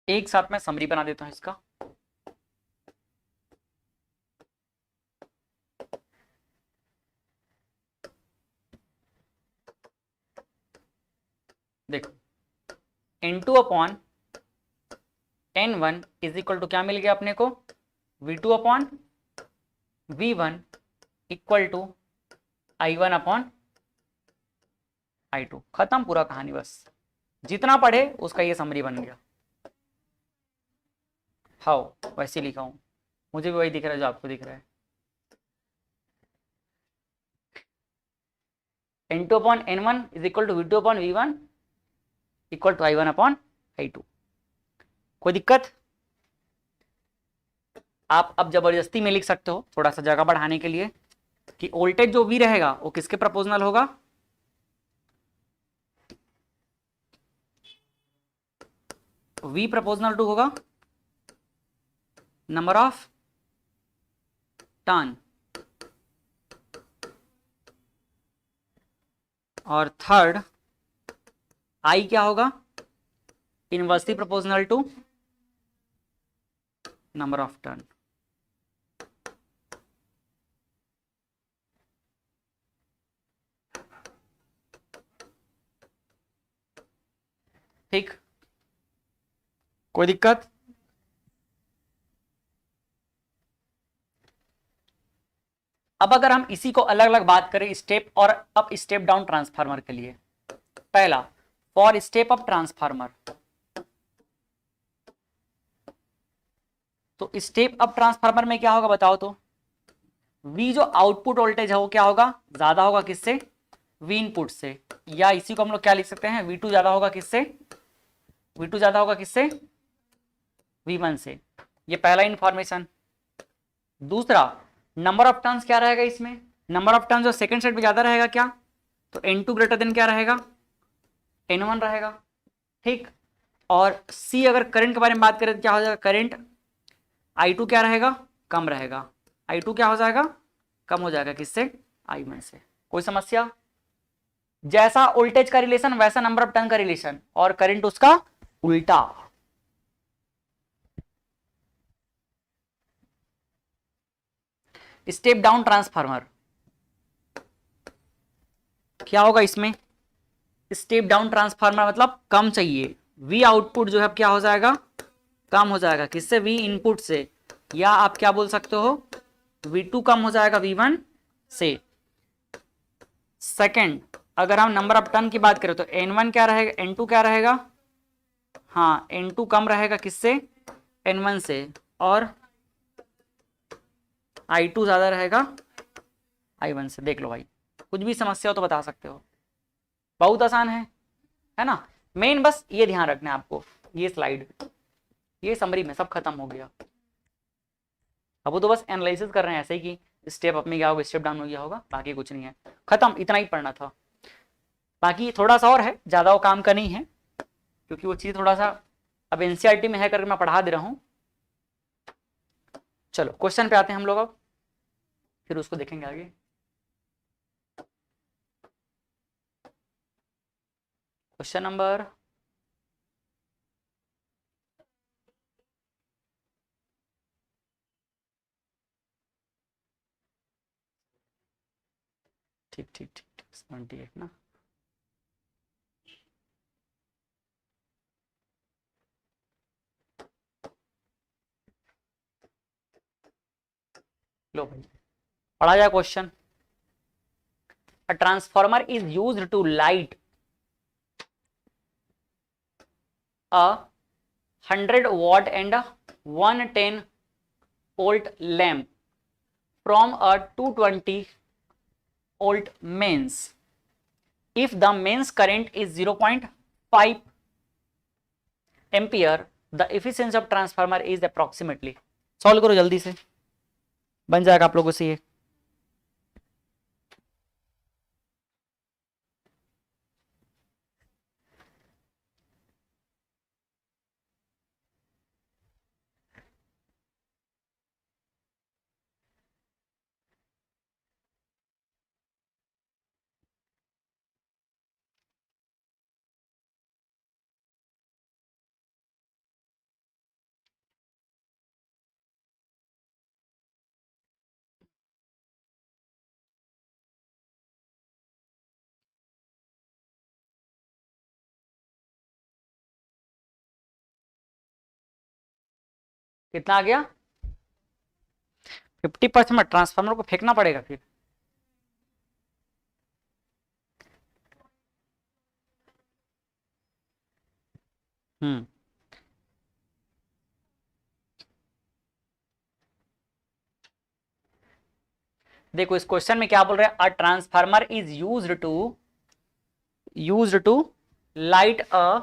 एक साथ मैं समरी बना देता हूं इसका। देखो N2 upon N1 is equal to क्या मिल गया अपने को? V2 upon V1 equal to I1 upon I2, खत्म पूरा कहानी। बस जितना पढ़े उसका ये समरी बन गया। हाउ, वैसे लिखा हूं, मुझे भी वही दिख रहा है जो आपको दिख रहा है। N2 upon N1 is equal to V2 upon V1 equal to I1 upon I2। कोई दिक्कत? आप अब जबरदस्ती में लिख सकते हो थोड़ा सा जगह बढ़ाने के लिए कि वोल्टेज जो V रहेगा वो किसके प्रोपोर्शनल होगा? V प्रोपोर्शनल टू होगा नंबर ऑफ टर्न, और थर्ड I क्या होगा? Inversely proportional to number of turn. ठीक, कोई दिक्कत? अब अगर हम इसी को अलग अलग बात करें स्टेप और अप स्टेप डाउन ट्रांसफार्मर के लिए, पहला फॉर स्टेप अप ट्रांसफार्मर, तो स्टेप अप ट्रांसफार्मर में क्या होगा बताओ तो? V जो आउटपुट वोल्टेज है वो क्या होगा? ज्यादा होगा किससे? V इनपुट से। या इसी को हम लोग क्या लिख सकते हैं? V2 ज्यादा होगा किससे? V2 ज्यादा होगा किससे? V1 से। ये पहला इंफॉर्मेशन। दूसरा, नंबर ऑफ टर्न्स क्या रहेगा इसमें? नंबर ऑफ टर्न्स जो सेकंड सेट में ज्यादा रहेगा क्या? तो N2 ग्रेटर देन क्या रहेगा? N1 रहेगा। ठीक, और C अगर करंट के बारे में बात करें तो क्या हो जाएगा? करंट I2 क्या रहेगा? कम रहेगा। I2 क्या हो जाएगा? कम हो जाएगा किससे? I1 से। कोई समस्या? जैसा वोल्टेज का रिलेशन वैसा नंबर ऑफ टर्न का रिलेशन, और करंट उसका उल्टा। स्टेप डाउन ट्रांसफार्मर क्या होगा इसमें? स्टेप डाउन ट्रांसफार्मर मतलब कम चाहिए, V आउटपुट जो है क्या हो जाएगा? कम हो जाएगा किससे? V इनपुट से। या आप क्या बोल सकते हो? V2 कम हो जाएगा V1 से। सेकंड, अगर हम नंबर ऑफ टर्न की बात करें तो N1 क्या रहेगा? N2 क्या रहेगा? हाँ, N2 कम रहेगा किससे? N1 से। और I2 ज्यादा रहेगा I1 से। देख लो भाई, कुछ भी समस्या हो तो बता सकते हो, बहुत आसान है ना? मेन बस ये ध्यान रखना है आपको, ये स्लाइड, ये समरी में सब खत्म हो गया। अब वो तो बस एनालिसिस कर रहे हैं ऐसे ही कि स्टेप अप में क्या होगा, स्टेप डाउन में क्या होगा, बाकी कुछ नहीं है, खत्म, इतना ही पढ़ना था। बाकी थोड़ा सा और है, ज्यादा वो काम का नहीं है, क्योंकि वो चीज थोड़ा सा अब एनसीईआरटी में है करके मैं पढ़ा दे रहा हूं। चलो क्वेश्चन पे आते हैं हम लोग अब, फिर उसको देखेंगे आगे। क्वेश्चन नंबर ठीक ठीक ठीक 78 ना। लो भाई पढ़ा जाए question. A transformer is used to light a 100 watt and a 110 volt lamp from a 220 volt mains. If the mains current is 0.5 ampere, the efficiency of transformer is approximately. Solve करो जल्दी से, बन जाएगा आप लोगों से ये। कितना आ गया? 50%। ट्रांसफार्मर को फेंकना पड़ेगा फिर। हम्म। देखो इस क्वेश्चन में क्या बोल रहे हैं, a transformer is used to light a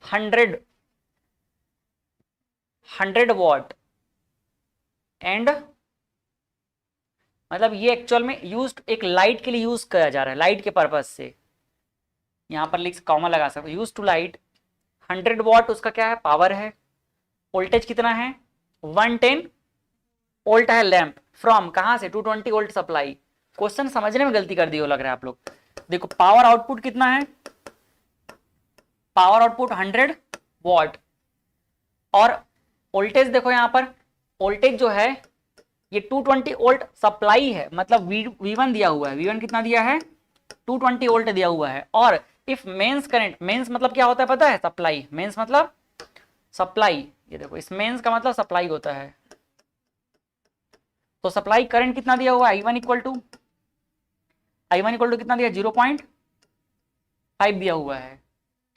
100 watt and, मतलब ये एक्चुअल में यूज एक लाइट के लिए यूज किया जा रहा है, लाइट के पर्पज से, यहां पर लिख कॉमा लगा सकते, यूज टू लाइट 100 वॉट, उसका क्या है, पावर है, वोल्टेज कितना है 110 वोल्ट है लैंप, फ्रॉम कहां से 220 वोल्ट सप्लाई। क्वेश्चन समझने में गलती कर दी हो लग रहा है आप लोग। देखो पावर आउटपुट कितना है, पावर आउटपुट 100 वॉट, और वोल्टेज देखो यहां पर, वोल्टेज जो है ये 220 वोल्ट सप्लाई है, मतलब V1 दिया हुआ है, V1 कितना दिया है 220 वोल्ट दिया हुआ है। और इफ मेंस करंट, मेंस मतलब क्या होता है पता है, सप्लाई, मेंस मतलब सप्लाई, ये देखो इस मेंस का मतलब सप्लाई होता है। तो सप्लाई करंट कितना दिया हुआ है, I1 इक्वल टू कितना दिया 0.5 दिया हुआ है,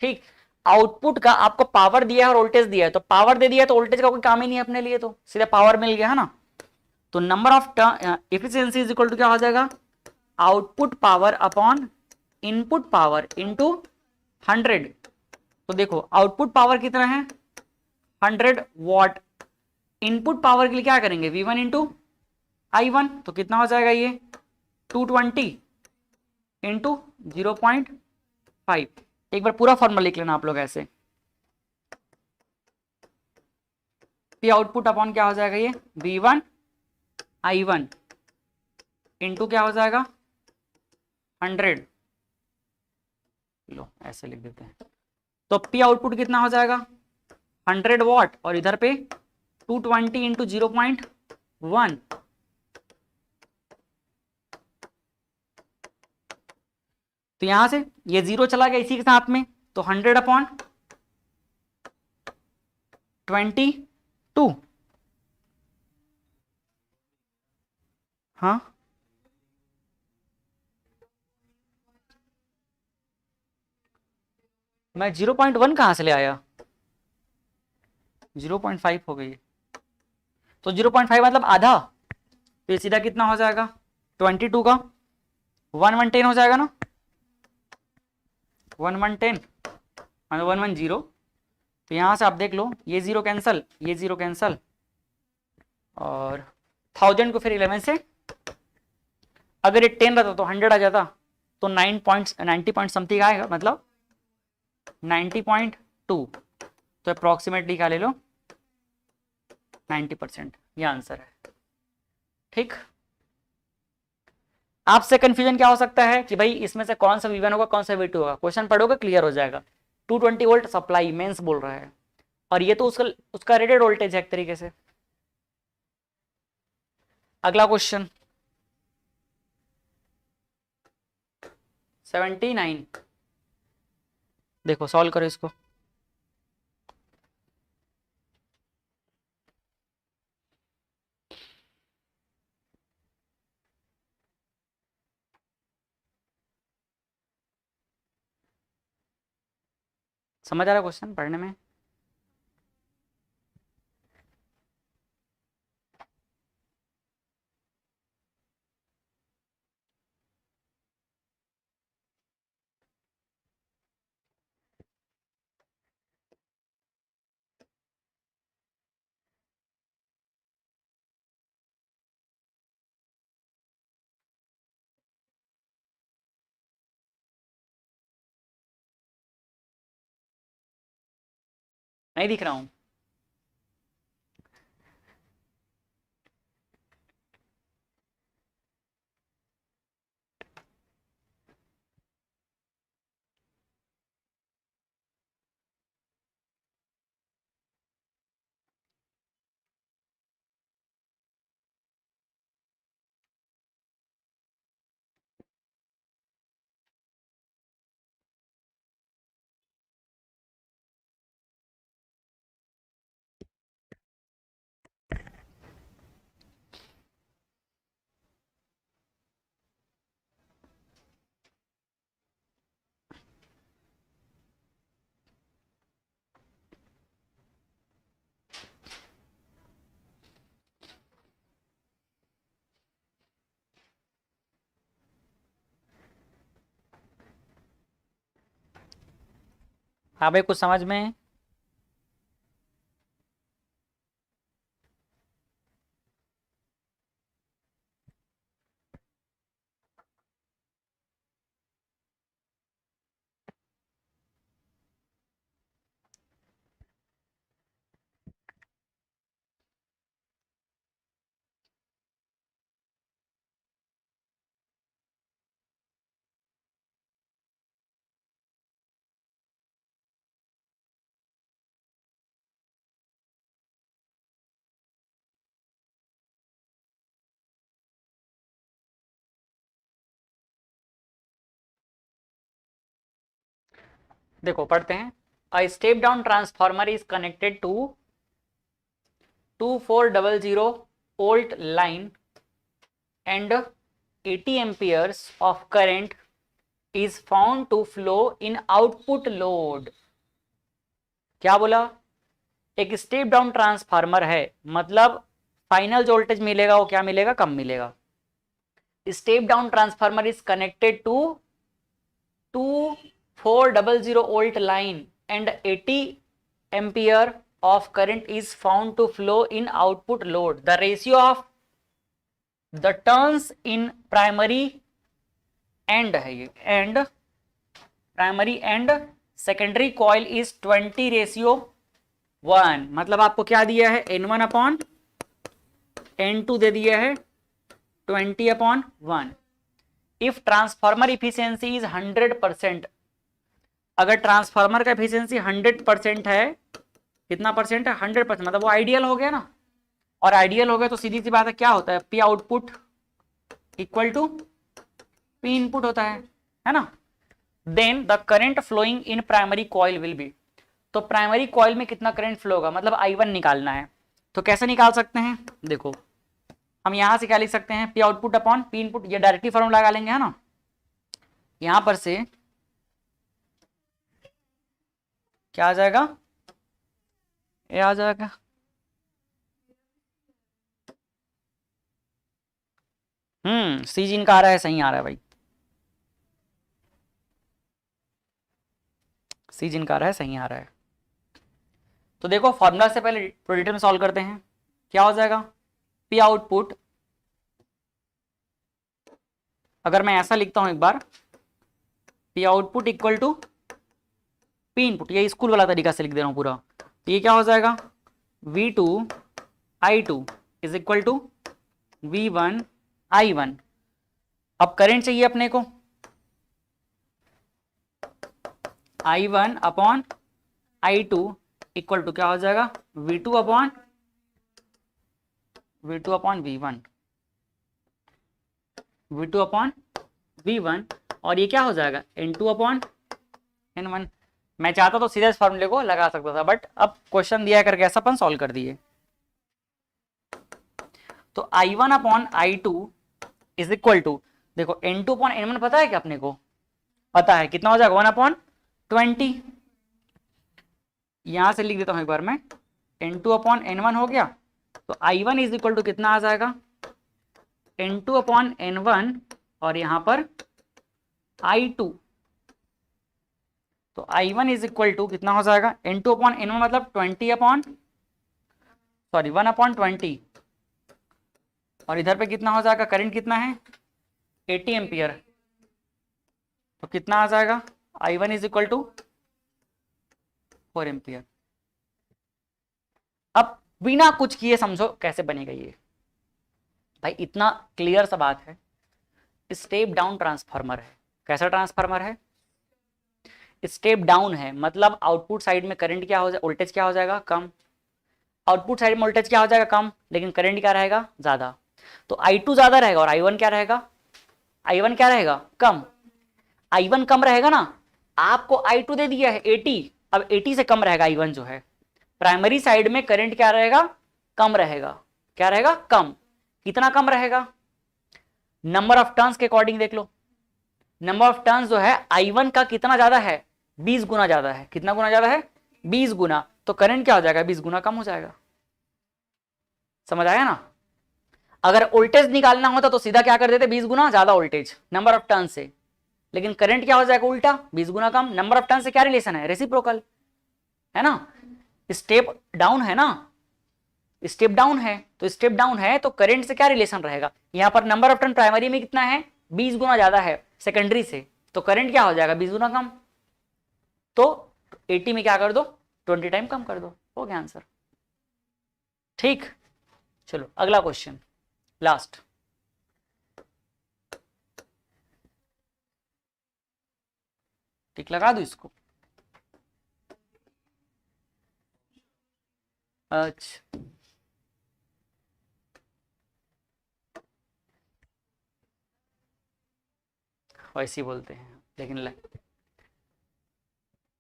ठीक। आउटपुट का आपको पावर दिया है और वोल्टेज दिया है, तो पावर दे दिया है तो वोल्टेज का कोई काम ही नहीं है अपने लिए, तो सीधा पावर मिल गया है ना। तो number of efficiency is equal to क्या हो जाएगा, output power upon input power into 100। तो देखो आउटपुट पावर कितना है 100 वॉट, इनपुट पावर के लिए क्या करेंगे V1 इंटू I1, तो कितना हो जाएगा ये 220 इंटू 0.5। एक बार पूरा फॉर्मूला लिख लेना आप लोग ऐसे, पी आउटपुट अपॉन क्या हो जाएगा ये V1 I1 इंटू क्या हो जाएगा 100, लो ऐसे लिख देते हैं। तो पी आउटपुट कितना हो जाएगा 100 वॉट, और इधर पे 220 इंटू 0.1, तो यहां से ये 0 चला गया इसी के साथ में, तो 100/22। हाँ मैं 0.1 कहां से ले आया, 0.5 हो गई, तो 0.5 मतलब आधा, तो ये सीधा कितना हो जाएगा 22 का 110 हो जाएगा ना, 110 मतलब 110। तो यहां से आप देख लो ये जीरो कैंसल, ये जीरो कैंसल, और 1000 को फिर 11 से, अगर ये 10 रहता तो 100 आ जाता, तो 90 पॉइंट समथिंग आएगा, मतलब 90.2, तो अप्रोक्सीमेटली क्या ले लो 90%, ये आंसर है, ठीक। आपसे कंफ्यूजन क्या हो सकता है कि भाई इसमें से कौन सा V1 होगा कौन सा V2 होगा, क्वेश्चन पढ़ोगे क्लियर हो जाएगा। 220 वोल्ट सप्लाई मेंस बोल रहा है, और ये तो उसका रेटेड वोल्टेज है एक तरीके से। अगला क्वेश्चन 79, देखो सॉल्व करो इसको। समझ आ रहा क्वेश्चन पढ़ने में। नहीं दिख रहा हूं। हाँ भाई, कुछ समझ में? देखो पढ़ते हैं। A step down transformer is connected to 2400 volt line and 80 amperes of current is found to flow in output load। क्या बोला? एक स्टेप डाउन ट्रांसफार्मर है, मतलब फाइनल जो वोल्टेज मिलेगा वो क्या मिलेगा? कम मिलेगा। Step down transformer is connected to 2400 volt line and 80 ampere of current is found to flow in output load। The ratio of the turns in primary and primary and secondary coil is 20:1। मतलब आपको क्या दिया है? N1 upon N2 दे दिया है 20/1। If transformer efficiency is 100%, अगर transformer का efficiency 100% है, कितना परसेंट है? 100%, मतलब वो आइडियल हो गया ना। और आइडियल हो गया तो सीधी सी बात है, क्या होता है? P output equal to P input होता है ना। Then the current flowing in primary coil will be, तो प्राइमरी कॉइल में कितना करंट फ्लो होगा? मतलब I1 निकालना है। तो कैसे निकाल सकते हैं? देखो हम यहां से क्या लिख सकते हैं? P output upon P input, ये डायरेक्टली फॉर्मूला लगा लेंगे, है ना। यहां पर से क्या आ जाएगा? ये आ जाएगा सी जिनका आ रहा है, सही आ रहा है भाई, सी जिनका आ रहा है, सही आ रहा है। तो देखो फॉर्मूला से पहले डिटेल में सॉल्व करते हैं। क्या हो जाएगा? पी आउटपुट, अगर मैं ऐसा लिखता हूं एक बार, P output equal to P input, ये स्कूल वाला तरीका से लिख दे रहा हूं पूरा। तो ये क्या हो जाएगा? V2 I2 is equal to V1 I1। अब करंट चाहिए अपने को, I1 upon I2 equal to क्या हो जाएगा? V2 upon V1, V2 upon V1, और ये क्या हो जाएगा? N2 upon N1। मैं चाहता तो सीधे इस फॉर्मूले को लगा सकता था, बट अब क्वेश्चन दिया करके ऐसा अपन सॉल्व कर दिए। तो I1 upon I2 is equal to, देखो N2 अपॉन N1 पता है क्या अपने को? पता है। कितना हो जाएगा? 1/20। यहां से लिख देता हूं एक बार मैं, N2 अपॉन N1 हो गया, तो I1 इज इक्वल टू कितना आ जाएगा? N2 अपॉन N1, और यहां पर I2, तो I1 इज इक्वल टू कितना हो जाएगा? N2 अपॉन N1 मतलब 1/20, और इधर पे कितना हो जाएगा? करंट कितना है? 80 एम्पियर। तो कितना आ जाएगा? I1 is equal to 4 ampere. अब बिना कुछ किए समझो कैसे बनेगा ये भाई, इतना क्लियर सा बात है। स्टेप डाउन ट्रांसफार्मर है। कैसा ट्रांसफार्मर है? स्टेप डाउन है, मतलब आउटपुट साइड में करंट क्या हो जाएगा? वोल्टेज क्या हो जाएगा? कम। आउटपुट साइड में वोल्टेज क्या हो जाएगा? कम, लेकिन करंट क्या रहेगा? ज्यादा। तो I2 ज्यादा रहेगा और I1 क्या रहेगा? I1 क्या रहेगा? कम। I1 कम रहेगा ना, आपको I2 दे दिया है 80, अब 80 से कम रहेगा I1 जो है। प्राइमरी साइड में करंट क्या रहेगा? कम रहेगा। क्या रहेगा? कम। कितना कम रहेगा? नंबर ऑफ टर्न्स के अकॉर्डिंग देख लो। नंबर ऑफ टर्न्स जो है I1 का कितना ज्यादा है? 20 गुना ज्यादा है। कितना गुना ज्यादा है? 20 गुना। तो करंट क्या हो जाएगा? 20 गुना कम हो जाएगा। समझ आया ना। अगर वोल्टेज निकालना होता तो सीधा क्या कर देते? 20 गुना ज्यादा वोल्टेज नंबर ऑफ टर्न से, लेकिन करंट क्या हो जाएगा उल्टा, 20 गुना कम। नंबर ऑफ टर्न से क्या रिलेशन है, रेसिप्रोकल है ना। स्टेप डाउन है ना, स्टेप डाउन है, तो स्टेप डाउन है तो करंट से क्या रिलेशन रहेगा, यहां पर नंबर ऑफ टर्न प्राइमरी में कितना है, 20 गुना ज्यादा है सेकेंडरी से, तो करंट क्या हो जाएगा 20 गुना कम। तो 80 में क्या कर दो, 20 टाइम कम कर दो, हो गया आंसर। ठीक, चलो अगला क्वेश्चन, लास्ट। टिक लगा दो इसको। अच्छा, वैसे ही बोलते हैं लेकिन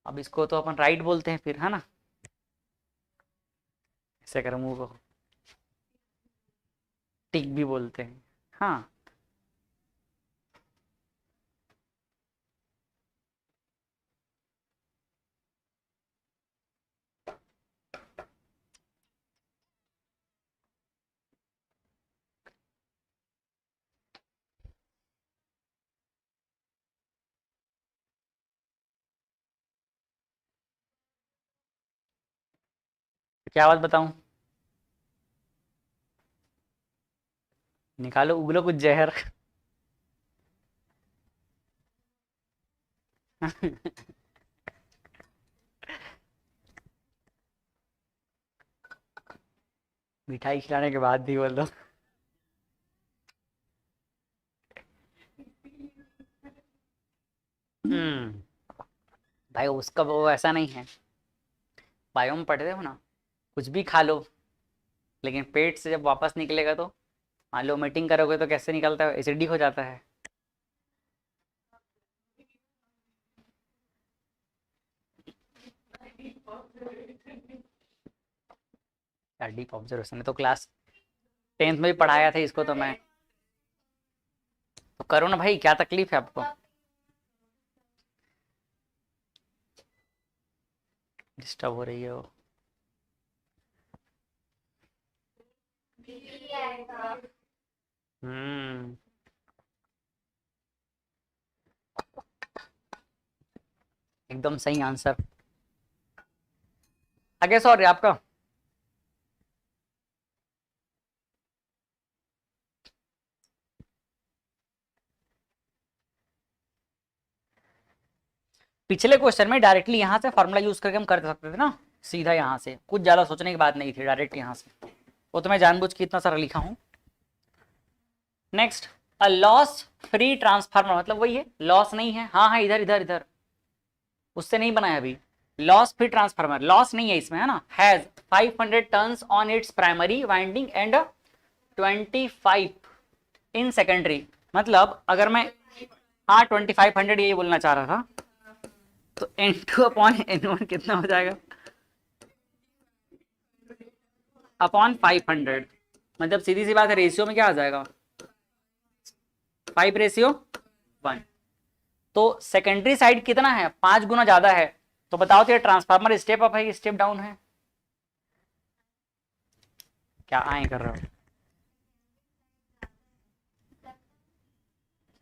अब इसको तो अपन राइट बोलते हैं फिर, है ना, ऐसे कर मुंह को टिक भी बोलते हैं। हाँ, तो क्या बात बताऊं, निकालो उगलो कुछ जहर। मिठाई खिलाने के बाद भी बोल दो। भाई उसका वो ऐसा नहीं है, बायो में पढ़ते हो ना, कुछ भी खा लो लेकिन पेट से जब वापस निकलेगा तो, मान लो मीटिंग करोगे तो कैसे निकलता है, एसिडिक हो जाता है। यार डीप ऑब्जर्वेशन है तो क्लास 10th में भी पढ़ाया था इसको तो मैं, तो करो ना भाई, क्या तकलीफ है आपको। डिस्टर्ब हो रही है वो। हम्म, एकदम सही आंसर। आगे सॉरी आपका। पिछले क्वेश्चन में डायरेक्टली यहाँ से फॉर्मूला यूज करके हम कर सकते थे ना, सीधा यहाँ से, कुछ ज्यादा सोचने की बात नहीं थी, डायरेक्ट यहाँ से, वो तो मैं जानबूझ के इतना सारा लिखा हूँ। Next, a loss free transformer, मतलब वही है, लॉस नहीं है, हाँ हाँ इधर इधर इधर, उससे नहीं बनाया अभी। लॉस फ्री ट्रांसफार्मर, लॉस नहीं है इसमें, है ना, has 500 turns on its primary winding and 25 in secondary, मतलब अगर मैं, हाँ 2500 यही बोलना चाह रहा था, तो N2 अपॉन N1 कितना हो जाएगा, अपॉन 500, मतलब सीधी सी बात है, रेशियो में क्या आ जाएगा, 5:1। तो सेकेंडरी साइड कितना है, 5 गुना ज्यादा है, तो बताओ तो ये ट्रांसफार्मर स्टेप अप है कि स्टेप डाउन है, क्या आए कर रहे हो,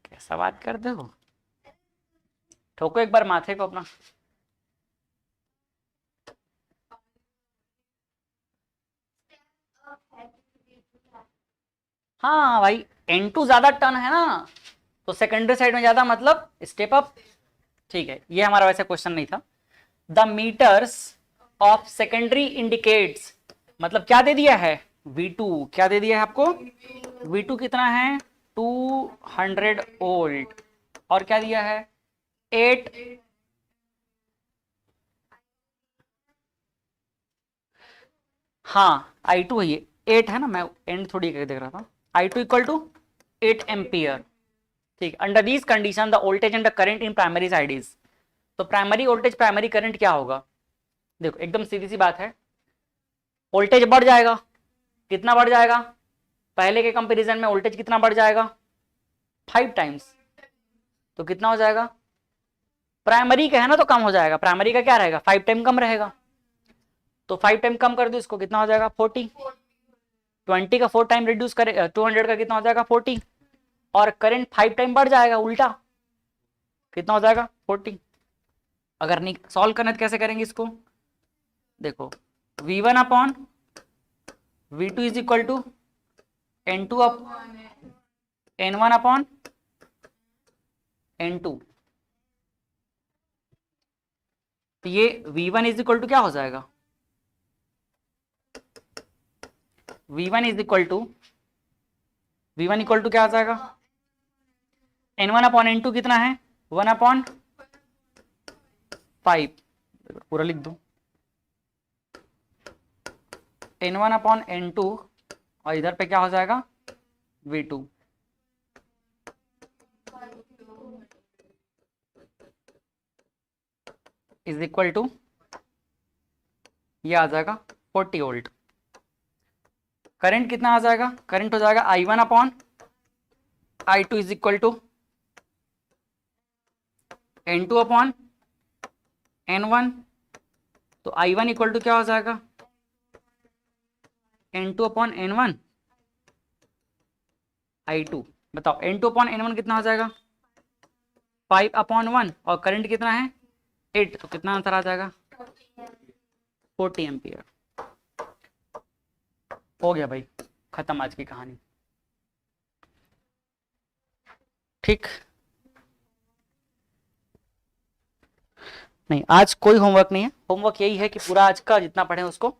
कैसा बात करते हो, ठोको एक बार माथे को अपना। हाँ भाई, N2 ज्यादा टर्न है ना, तो सेकेंडरी साइड में ज्यादा मतलब स्टेप अप। ठीक है, ये हमारा वैसे क्वेश्चन नहीं था। The meters of secondary indicates, मतलब क्या दे दिया है, V2 क्या दे दिया है आपको, V2 कितना है 200 वोल्ट, और क्या दिया है 8, हाँ I2 है ये 8 है ना, मैं एंड थोड़ी देख रहा था, I2 इक्वल टू 8 एम्पियर। ठीक, under these condition the voltage and the current in primary side is, तो प्राइमरी वोल्टेज प्राइमरी करंट क्या होगा, देखो एकदम सीधी सी बात है, वोल्टेज बढ़ जाएगा, कितना बढ़ जाएगा, पहले के कंपैरिजन में वोल्टेज कितना बढ़ जाएगा 5 टाइम्स, तो कितना हो जाएगा, प्राइमरी का है ना तो कम हो जाएगा, प्राइमरी का क्या रहेगा 5 टाइम कम रहेगा, तो 5 टाइम कम कर दो इसको, कितना हो जाएगा 40, 20 का 4 टाइम रिड्यूस करे 200 का कितना हो जाएगा 40, और करंट 5 टाइम बढ़ जाएगा उल्टा, कितना हो जाएगा 40। अगर नहीं सॉल्व करना तो कैसे करेंगे इसको, देखो V1 upon V2 is equal to N2 N1 upon N2। तो ये V1 इज इक्वल टू क्या हो जाएगा, V1 is equal to V1 equal to क्या आ जाएगा, N1 अपॉन N2 कितना है 1 अपॉन 5, पूरा लिख दो N1 अपॉन N2 और इधर पे क्या हो जाएगा V2। इज इक्वल टू ये आ जाएगा 40 वोल्ट। करंट कितना आ जाएगा, करंट हो जाएगा I1 upon I2 is equal to N2 upon N1। तो I1 इक्वल टू क्या हो जाएगा N2 अपॉन N1 I2। बताओ N2 अपॉन N1 कितना हो जाएगा 5 अपॉन 1 और करंट कितना है 8, तो कितना आंसर आ जाएगा 40 एम्पियर। हो गया भाई, खत्म आज की कहानी। ठीक, नहीं आज कोई होमवर्क नहीं है, होमवर्क यही है कि पूरा आज का जितना पढ़े उसको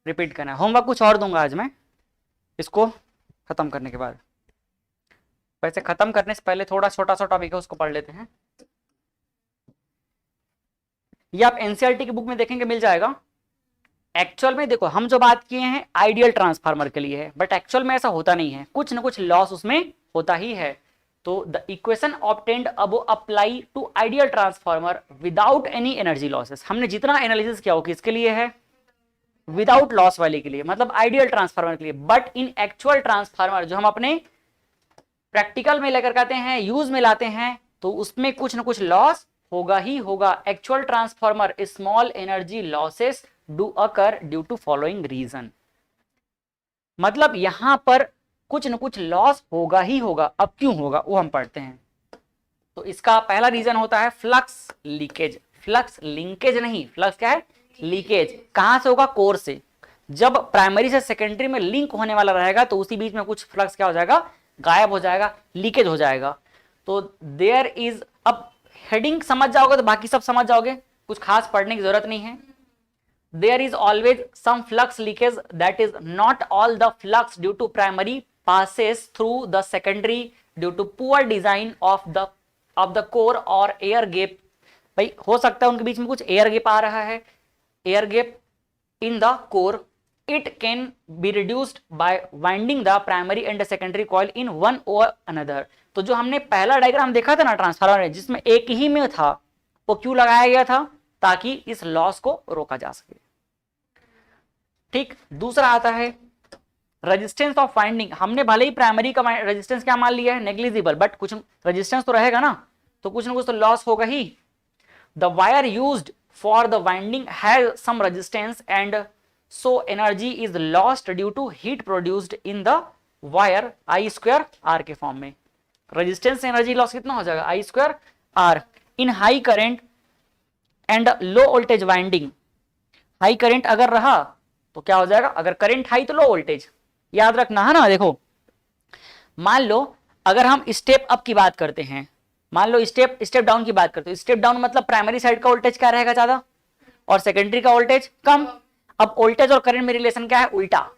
रिपीट करना है। होमवर्क कुछ और दूंगा आज मैं इसको खत्म करने के बाद। वैसे खत्म करने से पहले थोड़ा छोटा सा टॉपिक है उसको पढ़ लेते हैं। ये आप एनसीईआरटी की बुक में देखेंगे मिल जाएगा। एक्चुअल में देखो हम जो बात किए हैं आइडियल ट्रांसफार्मर के लिए है, बट एक्चुअल में ऐसा होता नहीं है, कुछ ना कुछ लॉस उसमें होता ही है। तो the equation obtained above apply to ideal transformer without any energy losses. हमने जितना एनालिसिस किया वो किसके लिए है, विदाउट लॉस वाले के लिए, मतलब आइडियल ट्रांसफार्मर के लिए। बट इन एक्चुअल ट्रांसफार्मर जो हम अपने प्रैक्टिकल में लेकर आते हैं, यूज में लाते हैं, तो उसमें कुछ ना कुछ लॉस होगा ही होगा। Actual transformer small energy losses do occur due to following reason. मतलब यहां पर कुछ न कुछ लॉस होगा ही होगा। अब क्यों होगा वो हम पढ़ते हैं। तो इसका पहला रीजन होता है फ्लक्स लीकेज। फ्लक्स लिंकेज नहीं, फ्लक्स क्या है लीकेज। कहां से होगा, कोर से। जब प्राइमरी से सेकेंडरी में लिंक होने वाला रहेगा तो उसी बीच में कुछ फ्लक्स क्या हो जाएगा, गायब हो जाएगा, लीकेज हो जाएगा। तो देयर इज, अब हेडिंग समझ जाओगे तो बाकी सब समझ जाओगे, कुछ खास पढ़ने की जरूरत नहीं है। There is always some flux leakage, that is not all the flux due to primary passes through the secondary due to poor design of the core or air gap। भाई हो सकता है उनके बीच में कुछ एयर गैप आ रहा है, air gap in the core, it can be reduced by winding the primary and secondary coil in one or another। तो जो हमने पहला डायग्राम देखा था ना ट्रांसफार्मर में, जिसमें एक ही में था, वो क्यों लगाया गया था, ताकि इस लॉस को रोका जा सके। ठीक, दूसरा आता है रेजिस्टेंस ऑफ वाइंडिंग। हमने भले ही प्राइमरी का रेजिस्टेंस क्या मान लिया है, नेग्लिजिबल, बट कुछ रेजिस्टेंस तो रहेगा ना, तो कुछ ना कुछ तो लॉस होगा ही। The wire used for the winding has some resistance and so energy is lost due to heat produced in the wire I square R के फॉर्म में। रेजिस्टेंस से एनर्जी लॉस कितना हो जाएगा, I square R. In high current and low voltage winding, high current अगर रहा तो क्या हो जाएगा, अगर करंट हाई तो लो वोल्टेज, याद रखना है ना। देखो मान लो अगर हम स्टेप अप की बात करते हैं, मान लो स्टेप डाउन की बात करते हैं। स्टेप डाउन मतलब प्राइमरी साइड का वोल्टेज क्या रहेगा, ज्यादा, और सेकेंडरी का वोल्टेज कम। अब वोल्टेज और करंट में रिलेशन क्या है, उल्टा।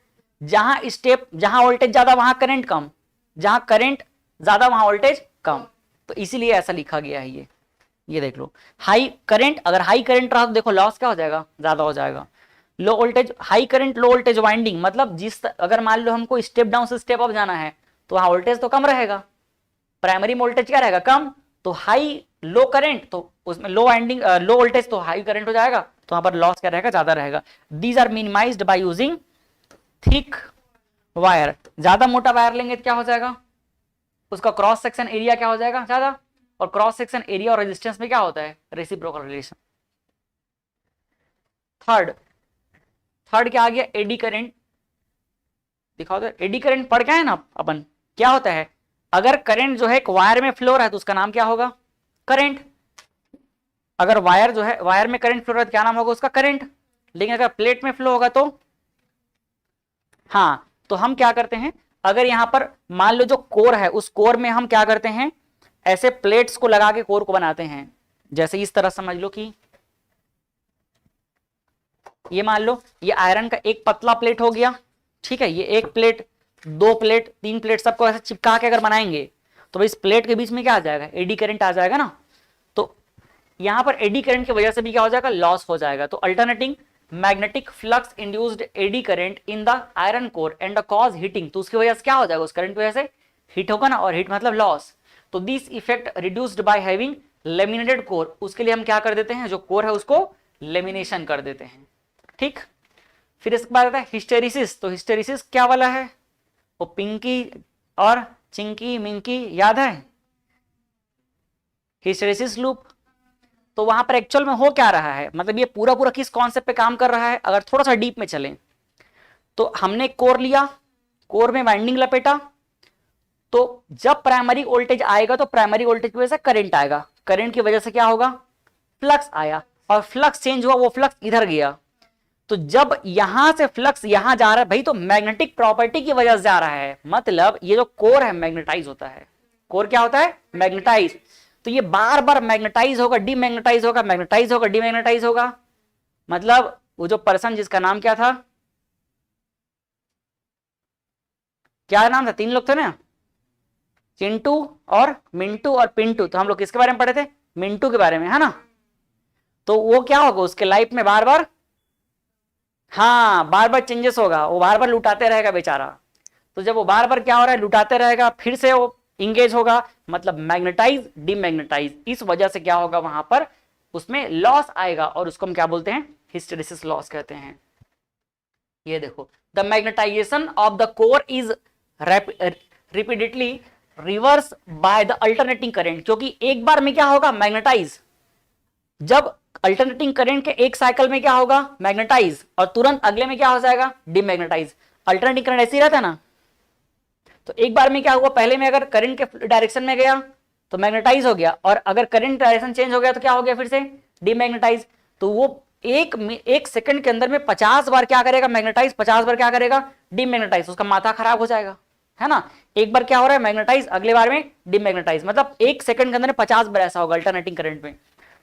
जहां वोल्टेज ज्यादा वहां करंट कम, जहां करंट ज्यादा वहां वोल्टेज कम। तो इसीलिए ऐसा लिखा गया है। ये देख लो, हाई करंट, अगर हाई करंट रहा तो देखो लॉस क्या हो जाएगा, ज्यादा हो जाएगा। लो वोल्टेज, हाई करंट लो वोल्टेज वाइंडिंग मतलब अगर मान लो हमको स्टेप डाउन से स्टेप अप जाना है तो वहां वोल्टेज तो कम रहेगा, प्राइमरी वोल्टेज क्या रहेगा, कम। तो हाई लो करंट तो उसमें लो वाइंडिंग, लो वोल्टेज तो हाई करंट हो जाएगा, तो वहां पर लॉस क्या रहेगा, ज्यादा रहेगा। These are minimized by using thick wire. ज्यादा मोटा वायर लेंगे तो क्या हो जाएगा, उसका क्रॉस सेक्शन एरिया क्या हो जाएगा, ज्यादा। और क्रॉस सेक्शन एरिया और रेजिस्टेंस में क्या होता है, रेसिप्रोकल रिलेशन। थर्ड क्या आ गया, एडी करंट। दिखाओ तो, एडी करंट पढ़ के आए ना अपन, क्या होता है, अगर करंट जो है एक वायर में फ्लो रहा है तो उसका नाम क्या होगा, करंट। अगर वायर जो है, वायर में करंट फ्लो रहा है, क्या नाम होगा उसका? करंट। लेकिन अगर प्लेट में फ्लो होगा तो, हाँ, तो हम क्या करते हैं, अगर यहां पर मान लो जो कोर है, उस कोर में हम क्या करते हैं, ऐसे प्लेट्स को लगा के कोर को बनाते हैं। जैसे इस तरह समझ लो कि ये मान लो ये आयरन का एक पतला प्लेट हो गया, ठीक है, ये एक प्लेट, दो प्लेट, तीन प्लेट, सबको ऐसे चिपका के अगर बनाएंगे तो भाई इस प्लेट के बीच में क्या आ जाएगा? एडी करंट आ जाएगा ना। तो यहां पर एडी करंट की वजह से भी क्या हो जाएगा? लॉस हो जाएगा। तो alternating magnetic flux induced eddy current in the iron core and cause heating, तो उसकी वजह से क्या हो जाएगा? उस करंट की वजह से हीट होगा ना, और हीट मतलब लॉस। तो this effect reduced by having laminated core, उसके लिए हम क्या कर देते हैं, जो कोर है उसको लेमिनेशन कर देते हैं, ठीक। फिर इसके बाद आता है हिस्टेरिसिस। तो हिस्टेरिसिस क्या वाला है? वो पिंकी और चिंकी मिंकी, याद है? Hysteresis loop. तो वहां पर एक्चुअल में हो क्या रहा है, मतलब ये पूरा पूरा किस कॉन्सेप्ट पे काम कर रहा है? अगर थोड़ा सा डीप में चलें तो हमने कोर लिया, कोर में वाइंडिंग लपेटा, तो जब प्राइमरी वोल्टेज आएगा तो प्राइमरी वोल्टेज की वजह से करंट आएगा, करंट की वजह से क्या होगा? फ्लक्स आया, और फ्लक्स चेंज हुआ, वो फ्लक्स इधर गया। तो जब यहां से फ्लक्स यहां जा रहा है भाई, तो मैग्नेटिक प्रॉपर्टी की वजह से जा रहा है, मतलब ये जो कोर है मैग्नेटाइज होता है। कोर क्या होता है? मैग्नेटाइज। तो ये बार बार मैग्नेटाइज होगा, डीमैग्नेटाइज होगा, मैग्नेटाइज होगा, डीमैग्नेटाइज होगा। मतलब वो जो पर्सन जिसका नाम क्या था, क्या नाम था? तीन लोग थे ना, चिंटू और मिंटू और पिंटू। तो हम लोग किसके बारे में पढ़े थे? मिंटू के बारे में, है ना। तो वो क्या होगा उसके लाइफ में? बार बार, हाँ, बार बार चेंजेस होगा, वो बार बार लुटाते रहेगा बेचारा। तो जब वो बार बार क्या हो रहा है, लुटाते रहेगा, फिर से वो इंगेज होगा, मतलब मैग्नेटाइज डीमैग्नेटाइज, इस वजह से क्या होगा वहां पर, उसमें लॉस आएगा, और उसको हम क्या बोलते हैं? हिस्टेरिसिस लॉस कहते हैं। ये देखो, the magnetization of the core is repeatedly reverse by the alternating current, क्योंकि एक बार में क्या होगा? मैग्नेटाइज। जब अल्टरनेटिंग करंट के एक साइकिल में क्या होगा? मैग्नेटाइज, और तुरंत अगले में क्या हो जाएगा? डीमैग्नेटाइज। अल्टरनेटिंग करंट ऐसे ही रहता है ना। तो एक बार में क्या हुआ, पहले में अगर करंट के डायरेक्शन में गया तो मैग्नेटाइज हो गया, और अगर करंट डायरेक्शन चेंज हो गया तो क्या हो गया? फिर से डीमैग्नेटाइज। तो वो एक सेकंड के अंदर में 50 बार क्या करेगा? मैग्नेटाइज। 50 बार क्या करेगा? डीमैग्नेटाइज। उसका माथा खराब हो जाएगा, है ना। एक बार क्या हो रहा है? मैग्नेटाइज, अगले बार में डीमैग्नेटाइज, मतलब एक सेकंड के अंदर में 50 बार ऐसा होगा अल्टरनेटिंग करंट में।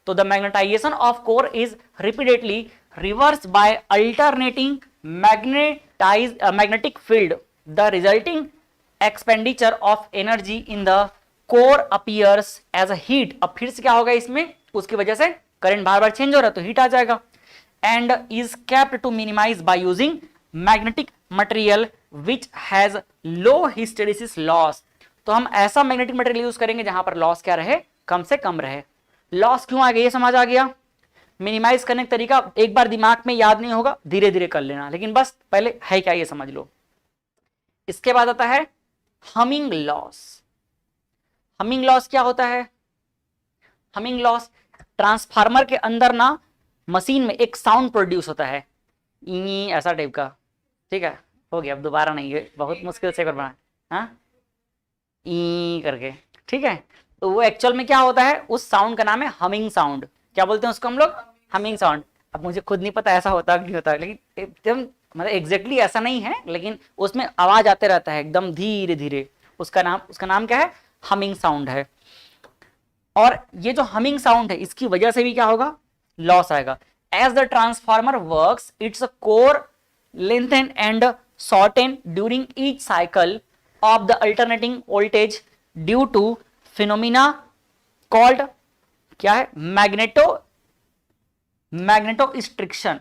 तो the magnetization of core is repeatedly reverse by alternating magnetic field, the resulting expenditure of energy in the core appears as a heat. अब फिर से क्या होगा इसमें? उसकी वजह से करंट बार बार चेंज हो रहा है तो हीट आ जाएगा। And is kept to minimize by using magnetic material which has low hysteresis loss. तो हम ऐसा मैग्नेटिक मटेरियल यूज करेंगे जहां पर लॉस क्या रहे? कम से कम रहे। लॉस क्यों आ गया ये समझ आ गया। मिनिमाइज करने का तरीका एक बार दिमाग में याद नहीं होगा, धीरे धीरे कर लेना, लेकिन बस पहले है क्या ये समझ लो। इसके बाद आता है हमिंग लॉस। हमिंग लॉस क्या होता है? हमिंग लॉस, ट्रांसफार्मर के अंदर ना मशीन में एक साउंड प्रोड्यूस होता है, ऐसा टाइप का, ठीक है, हो गया, अब दोबारा नहीं है, बहुत मुश्किल से कर बना, हाँ, ई करके, ठीक है। तो वो एक्चुअल में क्या होता है, उस साउंड का नाम है हमिंग साउंड। क्या बोलते हैं उसको हम लोग? Humming sound. अब मुझे खुद नहीं पता ऐसा होता कि नहीं होता, लेकिन एकदम मतलब एग्जैक्टली ऐसा नहीं है, लेकिन उसमें आवाज आते रहता है एकदम धीरे धीरे। उसका नाम क्या है? हमिंग साउंड है। और ये जो हमिंग साउंड है इसकी वजह से भी क्या होगा? लॉस आएगा। As the transformer works its core lengthen and shorten during each cycle of the alternating voltage due to phenomena called क्या है? मैग्नेटोस्ट्रिक्शन।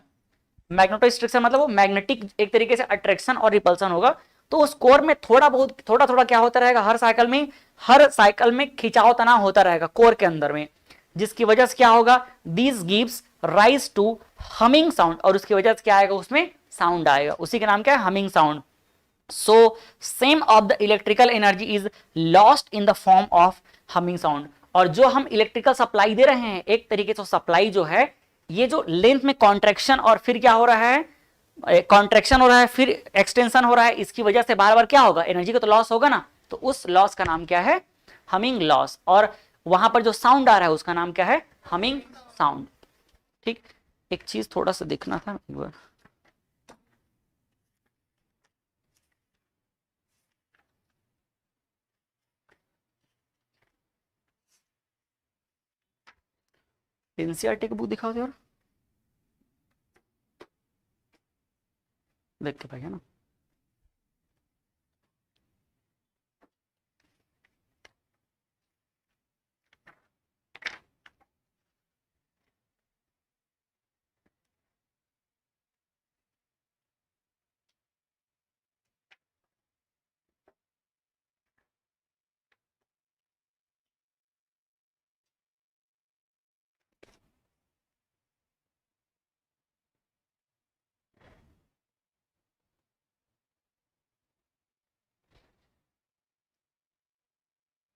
मैग्नेटोस्ट्रिक्शन मतलब वो मैग्नेटिक एक तरीके से अट्रैक्शन और रिपल्सन होगा। तो उस कोर में थोड़ा थोड़ा क्या होता रहेगा, हर साइकिल में खिंचाव तनाव होता रहेगा कोर के अंदर में, जिसकी वजह से क्या होगा? This gives rise to humming sound, और उसकी वजह से क्या आएगा? उसमें साउंड आएगा, उसी का नाम क्या है? Humming sound. So same of the electrical energy is lost in the form of humming sound. और जो हम इलेक्ट्रिकल सप्लाई दे रहे हैं, एक तरीके से सप्लाई जो है, ये जो लेंथ में कॉन्ट्रैक्शन और फिर क्या हो रहा है? कॉन्ट्रैक्शन हो रहा है, फिर एक्सटेंशन हो रहा है, इसकी वजह से बार बार क्या होगा? एनर्जी का तो लॉस होगा ना। तो उस लॉस का नाम क्या है? Humming loss. और वहां पर जो साउंड आ रहा है उसका नाम क्या है, हमिंग साउंड। ठीक, एक चीज थोड़ा सा देखना था एक बार, एनसीईआरटी का बुक दिखाओ तो यार, देख के भाई, है ना।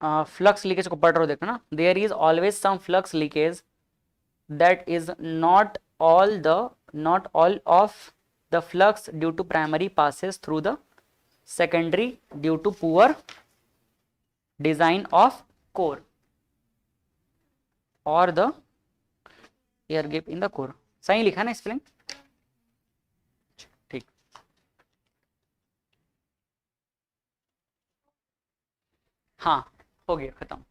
फ्लक्स लीकेज को पढ़ रहे हो, देखो ना, there is always some flux leakage that is not all of the flux due to primary passes through the secondary due to poor design of core or the air gap in the core। सही लिखा ना spelling, ठीक। हाँ, हो गया खत्म।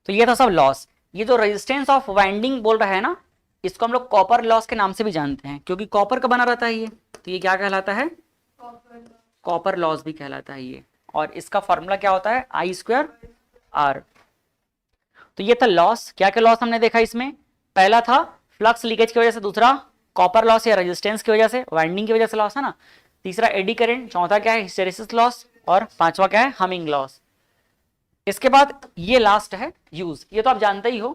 तो ये था सब लॉस। ये जो रेजिस्टेंस ऑफ वाइंडिंग बोल रहा है ना, इसको हम लोग कॉपर लॉस के नाम से भी जानते हैं, क्योंकि कॉपर का बना रहता है ये, तो ये क्या कहलाता है, कॉपर लॉस भी कहलाता है ये। और इसका फॉर्मूला क्या होता है, I²R। तो ये था लॉस। क्या क्या लॉस हमने देखा इसमें, पहला था फ्लक्स लीकेज की वजह से, दूसरा कॉपर लॉस या रेजिस्टेंस की वजह से, वाइंडिंग की वजह से लॉस है ना, तीसरा एडी करंट, चौथा क्या है हिस्टैरिसीस लॉस, और पांचवा क्या है हमिंग लॉस। इसके बाद ये लास्ट है यूज, ये तो आप जानते ही हो।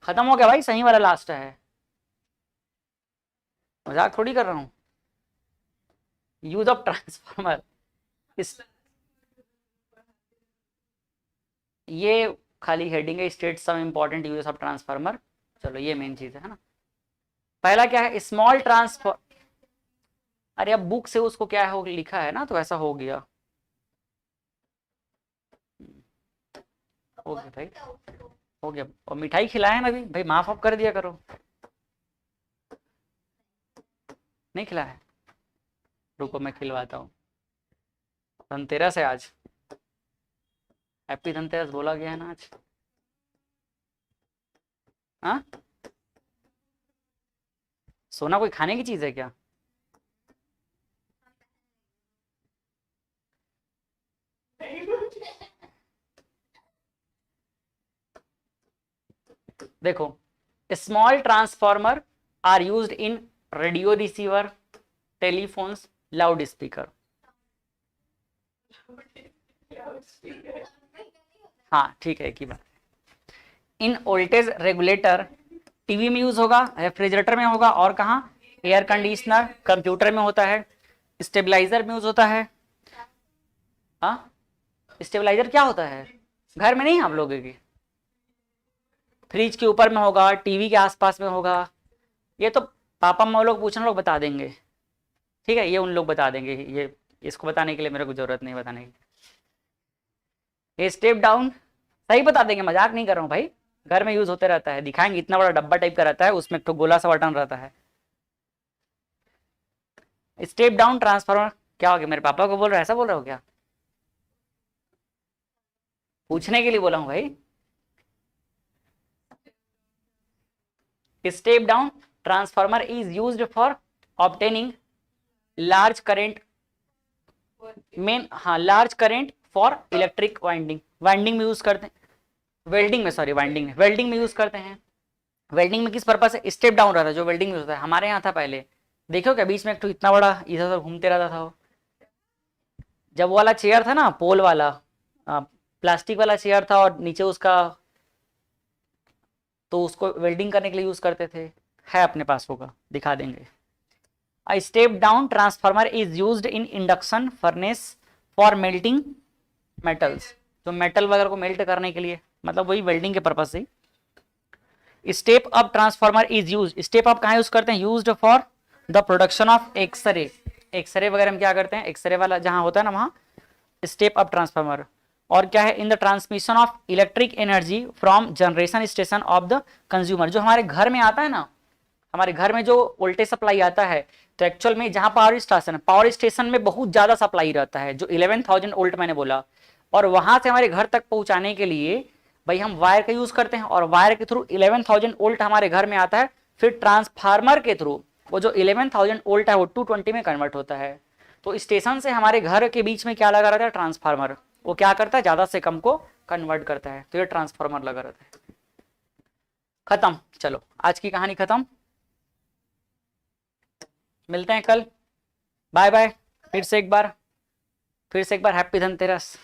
खत्म हो गया भाई, सही वाला लास्ट है, मजाक थोड़ी कर रहा हूं। यूज ऑफ ट्रांसफार्मर, इस ये खाली हेडिंग है, state some important use of transformer. चलो ये मेन चीज है ना। पहला क्या है, स्मॉल ट्रांसफर, अरे अब बुक से उसको क्या है वो लिखा है ना, तो ऐसा हो गया। हो गया भाई, हो गया। और मिठाई खिलाया ना अभी भाई, माफ आप कर दिया करो। नहीं खिलाया, रुको मैं खिलवाता हूँ। धनतेरस है आज, हैप्पी धनतेरस बोला गया है ना आज। हाँ, सोना कोई खाने की चीज है क्या। देखो, small transformer are used in radio receiver, telephones, loudspeaker. हाँ ठीक है, एक ही बात। इन वोल्टेज रेगुलेटर, टीवी में यूज होगा, रेफ्रिजरेटर में होगा, और कहाँ, एयर कंडीशनर, कंप्यूटर में होता है, स्टेबलाइजर में यूज होता है। हाँ, स्टेबलाइजर क्या होता है, घर में नहीं आप लोगों के, फ्रिज के ऊपर में होगा, टीवी के आसपास में होगा। ये तो पापा मम्मा लोग पूछना, लोग बता देंगे, ठीक है, ये उन लोग बता देंगे, ये इसको बताने के लिए मेरे को जरूरत नहीं बताने की। ये स्टेप डाउन सही बता देंगे, मजाक नहीं कर रहा हूँ भाई, घर में यूज होते रहता है, दिखाएंगे, इतना बड़ा डब्बा टाइप का रहता है, उसमें तो गोला सा बटन रहता है। स्टेप डाउन ट्रांसफार्मर क्या हो गया, मेरे पापा को बोल रहे हो, ऐसा बोल रहे हो क्या, पूछने के लिए बोला हूँ भाई। Step down transformer is used for obtaining large current, main, हाँ large current for electric winding, winding में यूज करते हैं, वेल्डिंग में, सॉरी वाइंडिंग में, वेल्डिंग में यूज करते हैं। वेल्डिंग में किस पर्पज से, स्टेप डाउन रहता है जो वेल्डिंग में होता है, हमारे यहाँ था पहले, देखो क्या बीच में एक तो इतना बड़ा इधर उधर घूमते रहता था वो। जब वो वाला चेयर था ना, पोल वाला, प्लास्टिक वाला चेयर था, और नीचे उसका, तो उसको वेल्डिंग करने के लिए यूज करते थे, है अपने पास होगा, दिखा देंगे। A step down transformer is used in induction furnace for melting metals, तो मेटल वगैरह को मेल्ट करने के लिए, मतलब वही वेल्डिंग के पर्पज से। Step up transformer is use, step up कहाँ यूज करते हैं, used for the production of X ray, X ray वगैरह में क्या करते हैं, एक्सरे वाला जहां होता है ना वहां स्टेप अप ट्रांसफार्मर। और क्या है, in the transmission of electric energy from generation station of the consumer. जो हमारे घर में आता है ना, हमारे घर में जो वोल्टेज सप्लाई आता है, तो एक्चुअल में जहां पावर स्टेशन में बहुत ज्यादा सप्लाई रहता है, जो 11,000 वोल्ट मैंने बोला, और वहां से हमारे घर तक पहुंचाने के लिए भाई हम वायर का यूज करते हैं, और वायर के थ्रू 11,000 वोल्ट हमारे घर में आता है, फिर ट्रांसफार्मर के थ्रू वो जो 11,000 वोल्ट है वो 220 में कन्वर्ट होता है। तो स्टेशन से हमारे घर के बीच में क्या लगा रहता है, ट्रांसफार्मर, वो क्या करता है, ज्यादा से कम को कन्वर्ट करता है, तो ये ट्रांसफार्मर लगा रहता है। खत्म, चलो आज की कहानी खत्म, मिलते हैं कल, बाय बाय। फिर से एक बार हैप्पी धनतेरस।